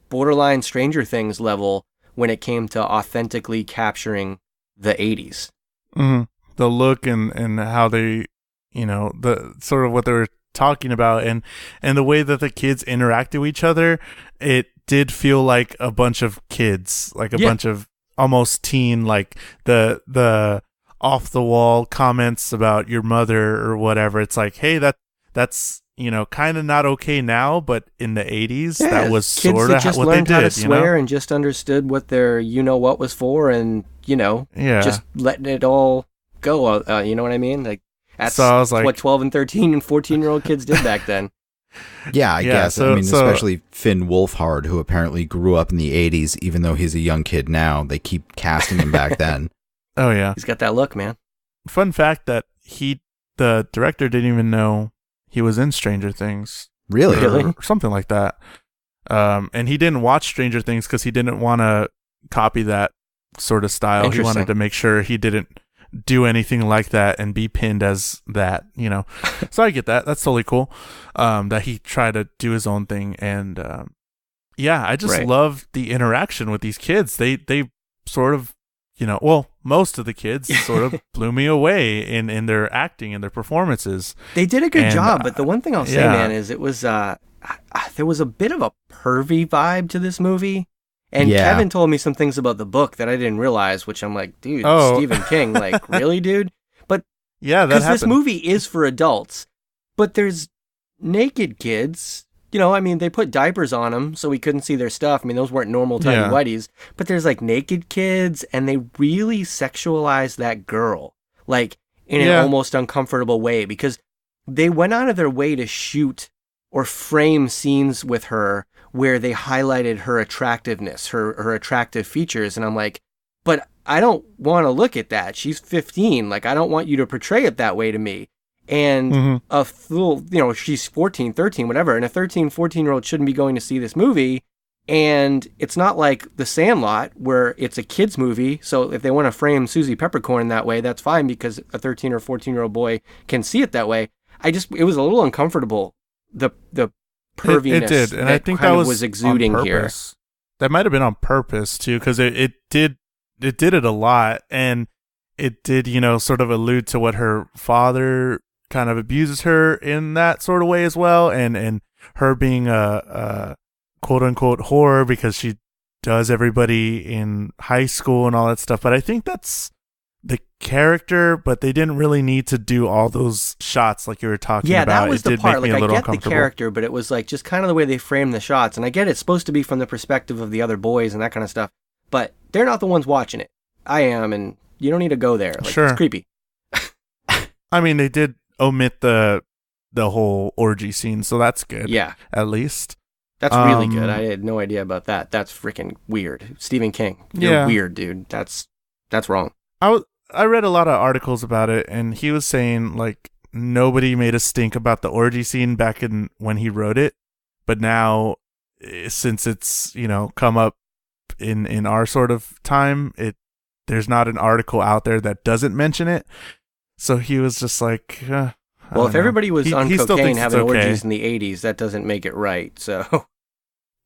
borderline Stranger Things level when it came to authentically capturing the 80s. Mm-hmm. The look and how they, the sort of what they were talking about and the way that the kids interacted with each other, it did feel like a bunch of kids, like a bunch of almost teen, like the off the wall comments about your mother or whatever. It's like, hey, that's kind of not okay now, but in the 80s, that was sort of what they did. How to swear and just understood what their what was for, and just letting it all go. You know what I mean? Like that's so I was like, what 12 and 13 and 14-year-old kids did back then. Yeah, I guess. Especially Finn Wolfhard, who apparently grew up in the 80s, even though he's a young kid now. They keep casting him back then. Oh, yeah. He's got that look, man. Fun fact that the director didn't even know he was in Stranger Things. Really? Or something like that. And he didn't watch Stranger Things because he didn't want to copy that sort of style. He wanted to make sure he didn't do anything like that and be pinned as that, So I get that. That's totally cool. That he tried to do his own thing. And I just love the interaction with these kids. They sort of, most of the kids sort of blew me away in their acting and their performances. They did a good job, but the one thing I'll say, man, is it was there was a bit of a pervy vibe to this movie. And Kevin told me some things about the book that I didn't realize, which I'm like, dude, Stephen King, like, really, dude? But because this movie is for adults, but there's naked kids. They put diapers on them so we couldn't see their stuff. I mean, those weren't normal tiny whities, but there's like naked kids, and they really sexualize that girl, like in an almost uncomfortable way, because they went out of their way to shoot or frame scenes with her where they highlighted her attractiveness, her attractive features. And I'm like, but I don't want to look at that. She's 15. Like, I don't want you to portray it that way to me. And a fool, she's 14, 13, whatever. And a 13, 14-year-old shouldn't be going to see this movie. And it's not like The Sandlot where it's a kid's movie. So if they want to frame Susie Peppercorn that way, that's fine because a 13 or 14-year-old boy can see it that way. It was a little uncomfortable. The perviness it did, and that I think kind that of was exuding here. That might have been on purpose too, because it did it a lot, and it did sort of allude to what her father kind of abuses her in that sort of way as well, and her being a quote unquote whore because she does everybody in high school and all that stuff. But I think that's the character, but they didn't really need to do all those shots like you were talking about. Yeah, that was it the did part. make me Like, a I little get the uncomfortable. character, but it was like just kind of the way they framed the shots. And I get it's supposed to be from the perspective of the other boys and that kind of stuff, but they're not the ones watching it. I am, and you don't need to go there. Like, Sure. It's creepy. I mean, they did omit the whole orgy scene, so that's good. Yeah, At least. that's really good. I had no idea about that. That's freaking weird. Stephen King, you're Yeah. weird, dude. That's wrong. I read a lot of articles about it, and he was saying like nobody made a stink about the orgy scene back in when he wrote it, but now since it's come up in our sort of time, there's not an article out there that doesn't mention it. So he was just like, I Well, don't if know. everybody was on He still cocaine thinks it's having okay. orgies in the 80s, that doesn't make it right. So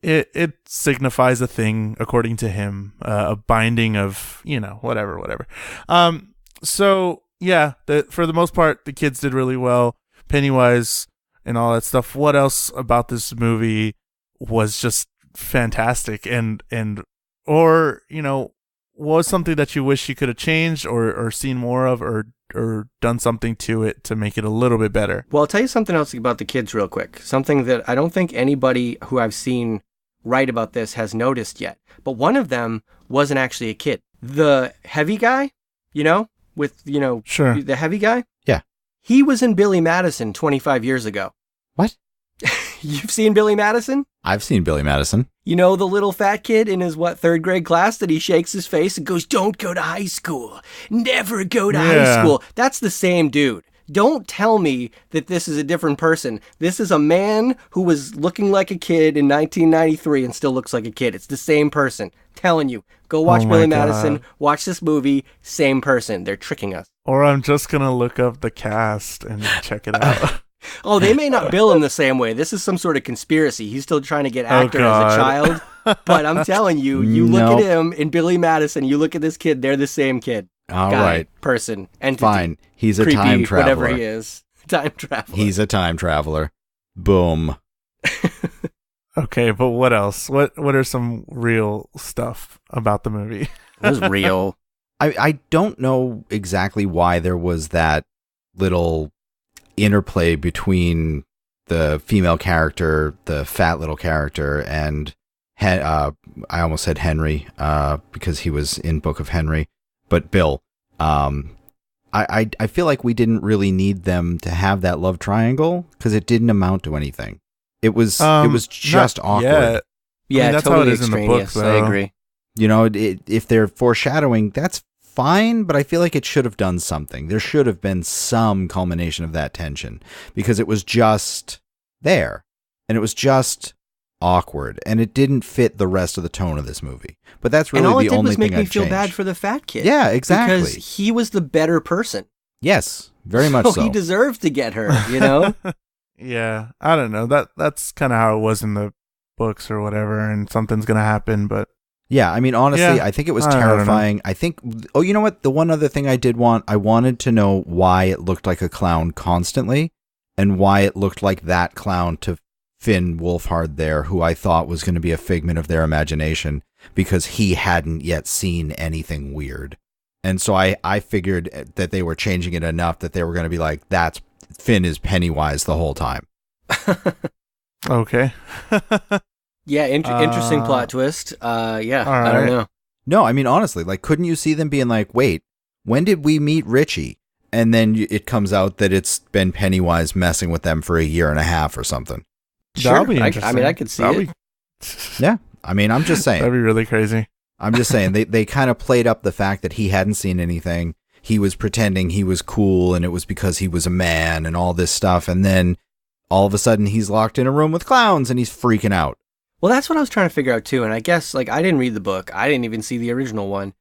It signifies a thing according to him, a binding of whatever. So yeah, for the most part, the kids did really well. Pennywise and all that stuff. What else about this movie was just fantastic or was something that you wish you could have changed or seen more of or done something to it to make it a little bit better? Well, I'll tell you something else about the kids real quick. Something that I don't think anybody who I've seen write about this has noticed yet. But one of them wasn't actually a kid. The heavy guy, Sure. the heavy guy? Yeah. He was in Billy Madison 25 years ago. What? You've seen Billy Madison? I've seen Billy Madison. You know the little fat kid in his, third grade class that he shakes his face and goes, "Don't go to high school. Never go to high Yeah. school." That's the same dude. Don't tell me that this is a different person. This is a man who was looking like a kid in 1993 and still looks like a kid. It's the same person. Telling you. Go watch Oh my Billy God. Madison. Watch this movie. Same person. They're tricking us. Or I'm just gonna look up the cast and check it out. Oh, they may not bill him the same way. This is some sort of conspiracy. He's still trying to get Oh, actor as a child. But I'm telling you, you look Nope. at him in Billy Madison, you look at this kid, they're the same kid. All Guy, right. person, entity, Fine. He's a creepy, time traveler. whatever he is. Time traveler. He's a time traveler. Boom. Okay, but what else? What are some real stuff about the movie? It was real. I don't know exactly why there was that little interplay between the female character, the fat little character, and I almost said Henry because he was in Book of Henry, but Bill. I feel like we didn't really need them to have that love triangle because it didn't amount to anything. It was just not awkward. yet. Yeah, that's how totally it is in the book, extraneous. I though. agree. If they're foreshadowing, that's fine, but I feel like it should have done something. There should have been some culmination of that tension because it was just there and it was just awkward and it didn't fit the rest of the tone of this movie. But that's really And all it the did only was make thing me I'd feel change. bad for the fat kid. Yeah, exactly. Because he was the better person. Yes, very much so. He deserves to get her, you know? Yeah, I don't know. That's kind of how it was in the books or whatever, and something's gonna happen. But Yeah, I mean, honestly, Yeah, I think it was I don't know. terrifying. I think, you know what? The one other thing I wanted to know why it looked like a clown constantly and why it looked like that clown to Finn Wolfhard there, who I thought was going to be a figment of their imagination because he hadn't yet seen anything weird. And so I figured that they were changing it enough that they were going to be like, Finn is Pennywise the whole time. okay. Yeah, interesting plot twist. Yeah, all I don't right. know. No, I mean, honestly, like, couldn't you see them being like, wait, when did we meet Richie? And then it comes out that it's been Pennywise messing with them for a year and a half or something. That'll be I interesting. mean, I could see That'll it. Yeah. I mean, I'm just That'd saying. be really crazy. I'm just saying. They kind of played up the fact that he hadn't seen anything. He was pretending he was cool and it was because he was a man and all this stuff. And then all of a sudden he's locked in a room with clowns and he's freaking out. Well, that's what I was trying to figure out too. And I guess, like, I didn't read the book. I didn't even see the original one.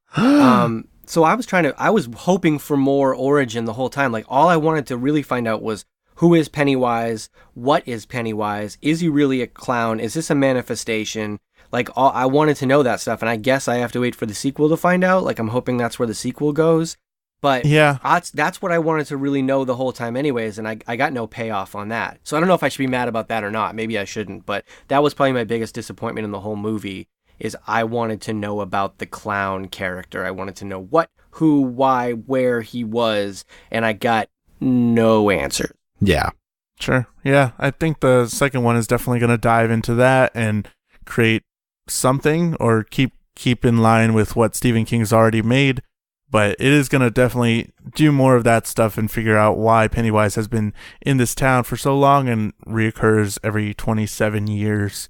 So I was hoping for more origin the whole time. Like, all I wanted to really find out was, who is Pennywise? What is Pennywise? Is he really a clown? Is this a manifestation? Like, I wanted to know that stuff. And I guess I have to wait for the sequel to find out. Like, I'm hoping that's where the sequel goes. But Yeah. that's what I wanted to really know the whole time anyways, and I got no payoff on that. So I don't know if I should be mad about that or not. Maybe I shouldn't, but that was probably my biggest disappointment in the whole movie, is I wanted to know about the clown character. I wanted to know what, who, why, where he was, and I got no answer. Yeah. Sure. Yeah, I think the second one is definitely going to dive into that and create something, or keep in line with what Stephen King's already made. But it is going to definitely do more of that stuff and figure out why Pennywise has been in this town for so long and reoccurs every 27 years.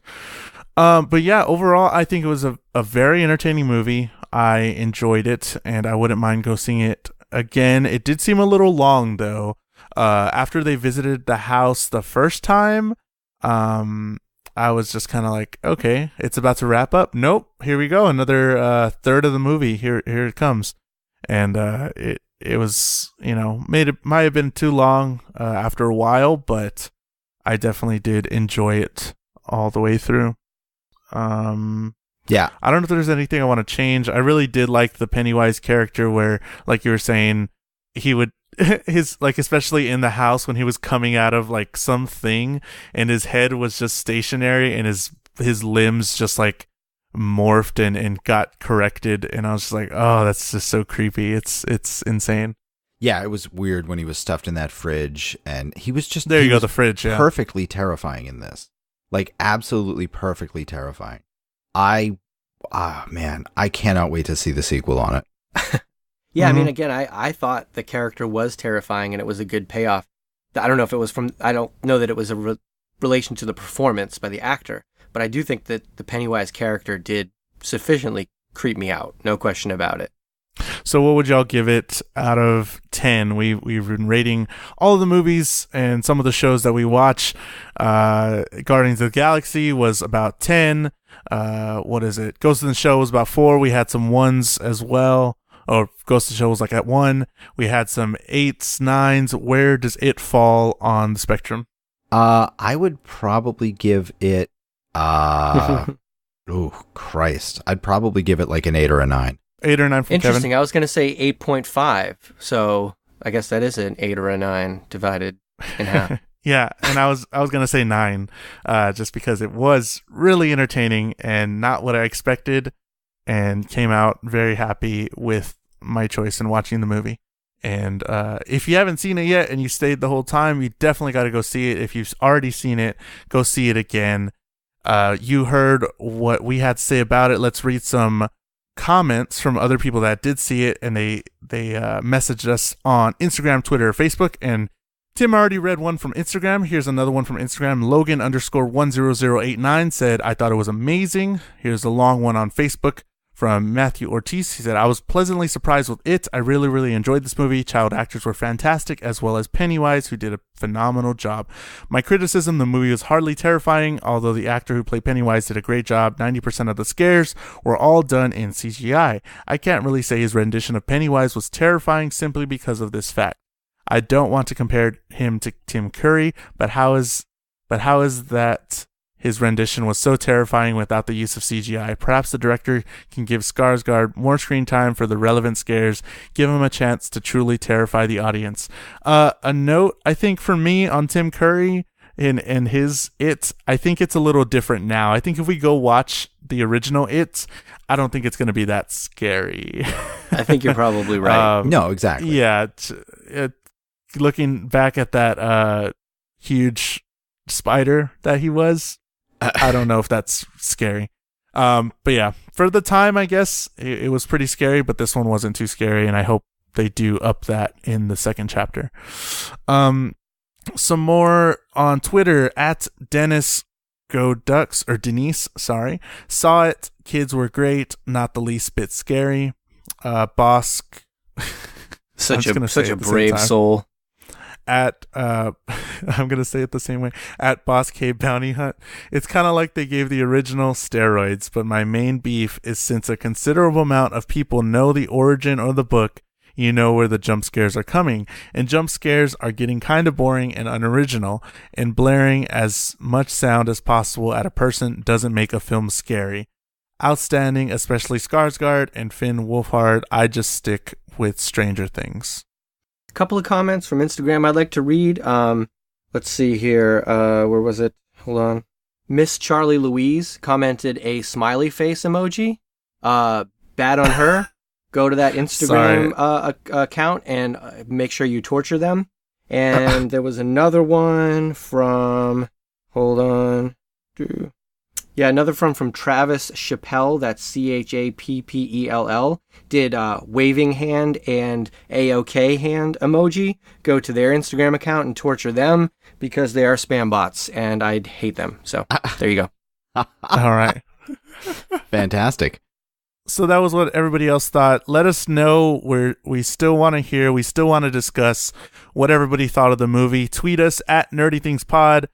But yeah, overall, I think it was a very entertaining movie. I enjoyed it, and I wouldn't mind go seeing it again. It did seem a little long, though. After they visited the house the first time, I was just kind of like, okay, it's about to wrap up. Nope, here we go, another third of the movie. Here it comes, and it was, might have been too long after a while, but I definitely did enjoy it all the way through. Yeah, I don't know if there's anything I want to change. I really did like the Pennywise character, where, like you were saying, he would especially in the house when he was coming out of like something and his head was just stationary and his limbs just like morphed and got corrected, and I was just like, oh, that's just so creepy. It's insane. Yeah, it was weird when he was stuffed in that fridge, and he was just the fridge. Yeah, perfectly terrifying in this, like absolutely perfectly terrifying. Man, I cannot wait to see the sequel on it. Yeah, I mean, again, I thought the character was terrifying, and it was a good payoff. I don't know if it was I don't know that it was a relation to the performance by the actor, but I do think that the Pennywise character did sufficiently creep me out, no question about it. So what would y'all give it out of 10? We've been rating all of the movies and some of the shows that we watch. Guardians of the Galaxy was about 10. What is it? Ghost in the Shell was about 4. We had some 1s as well. Or Ghost in the Shell was like at 1. We had some 8s, 9s. Where does it fall on the spectrum? I would probably give it oh Christ. I'd probably give it like an 8 or a 9. 8 or 9 from Interesting. Kevin? I was going to say 8.5. So I guess that is an 8 or a 9 divided in half. Yeah, and I was going to say 9, just because it was really entertaining and not what I expected, and came out very happy with my choice in watching the movie. And if you haven't seen it yet and you stayed the whole time, you definitely got to go see it. If you've already seen it, go see it again. You heard what we had to say about it. Let's read some comments from other people that did see it, and they messaged us on Instagram, Twitter, Facebook, and Tim already read one from Instagram. Here's another one from Instagram. Logan_10089 said, I thought it was amazing. Here's a long one on Facebook from Matthew Ortiz. He said, I was pleasantly surprised with it. I really, really enjoyed this movie. Child actors were fantastic, as well as Pennywise, who did a phenomenal job. My criticism, the movie was hardly terrifying, although the actor who played Pennywise did a great job. 90% of the scares were all done in CGI. I can't really say his rendition of Pennywise was terrifying simply because of this fact. I don't want to compare him to Tim Curry, but how is that his rendition was so terrifying without the use of CGI? Perhaps the director can give Skarsgård more screen time for the relevant scares, give him a chance to truly terrify the audience. A note, I think, for me on Tim Curry and his It, I think it's a little different now. I think if we go watch the original It, I don't think it's going to be that scary. I think you're probably right. No, exactly. Yeah, looking back at that huge spider that he was, I don't know if that's scary. But yeah, for the time, I guess it was pretty scary, but this one wasn't too scary, and I hope they do up that in the second chapter. Some more on Twitter at Dennis Go Ducks, or Denise, sorry. Saw it. Kids were great. Not the least bit scary. Bosk. Such a brave soul. At I'm gonna say it the same way, at Boss K Bounty Hunt. It's kind of like they gave the original steroids, but my main beef is, since a considerable amount of people know the origin or the book, you know where the jump scares are coming, and jump scares are getting kind of boring and unoriginal, and blaring as much sound as possible at a person doesn't make a film scary. Outstanding, especially Skarsgård and Finn Wolfhard. I just stick with Stranger Things. A couple of comments from Instagram I'd like to read. Let's see here. Where was it? Hold on. Miss Charlie Louise commented a smiley face emoji. Bad on her. Go to that Instagram account and make sure you torture them. And there was another one from, hold on. Yeah, another from Travis Chappell, that's CHAPPELL, did waving hand and A-OK hand emoji. Go to their Instagram account and torture them because they are spam bots and I'd hate them. So there you go. All right. Fantastic. So that was what everybody else thought. Let us know. We still want to hear. We still want to discuss what everybody thought of the movie. Tweet us at NerdyThingsPod.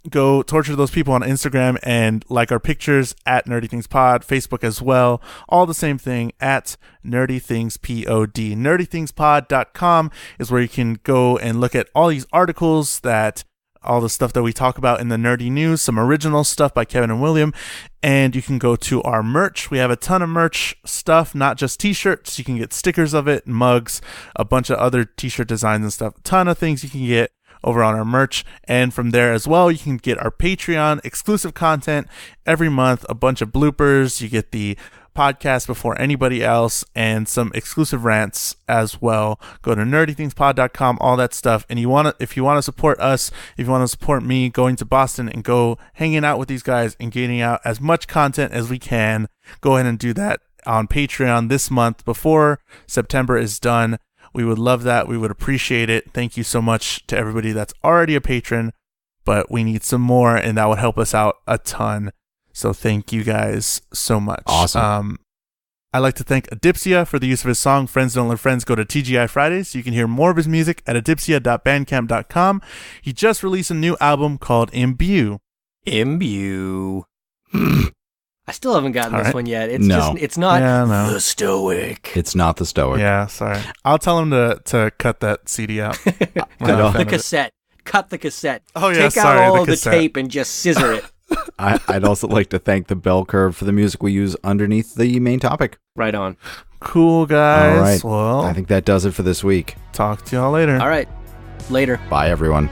Go torture those people on Instagram and like our pictures at NerdyThingsPod, Facebook as well. All the same thing at NerdyThingsPod. NerdyThingsPod.com is where you can go and look at all these articles, all the stuff that we talk about in the nerdy news, some original stuff by Kevin and William, and you can go to our merch. We have a ton of merch stuff, not just t-shirts. You can get stickers of it, mugs, a bunch of other t-shirt designs and stuff. A ton of things you can get over on our merch, and from there as well you can get our Patreon exclusive content every month, a bunch of bloopers, you get the podcast before anybody else, and some exclusive rants as well. Go to nerdythingspod.com, all that stuff. And if you want to support us, if you want to support me going to Boston and go hanging out with these guys and getting out as much content as we can, go ahead and do that on Patreon this month before September is done. We would love that. We would appreciate it. Thank you so much to everybody that's already a patron, but we need some more, and that would help us out a ton. So thank you guys so much. Awesome. I'd like to thank Adipsia for the use of his song, Friends Don't Let Friends. Go to TGI Fridays. You can hear more of his music at adipsia.bandcamp.com. He just released a new album called Imbue. Imbue. I still haven't gotten this one yet. It's it's not the Stoic. It's not the Stoic. Yeah, sorry. I'll tell him to cut that CD out. The cassette. Cut the cassette. Oh, yeah, Take out all of the tape and just scissor it. I'd also like to thank the bell curve for the music we use underneath the main topic. Right on. Cool, guys. All right. Well, I think that does it for this week. Talk to y'all later. All right. Later. Bye, everyone.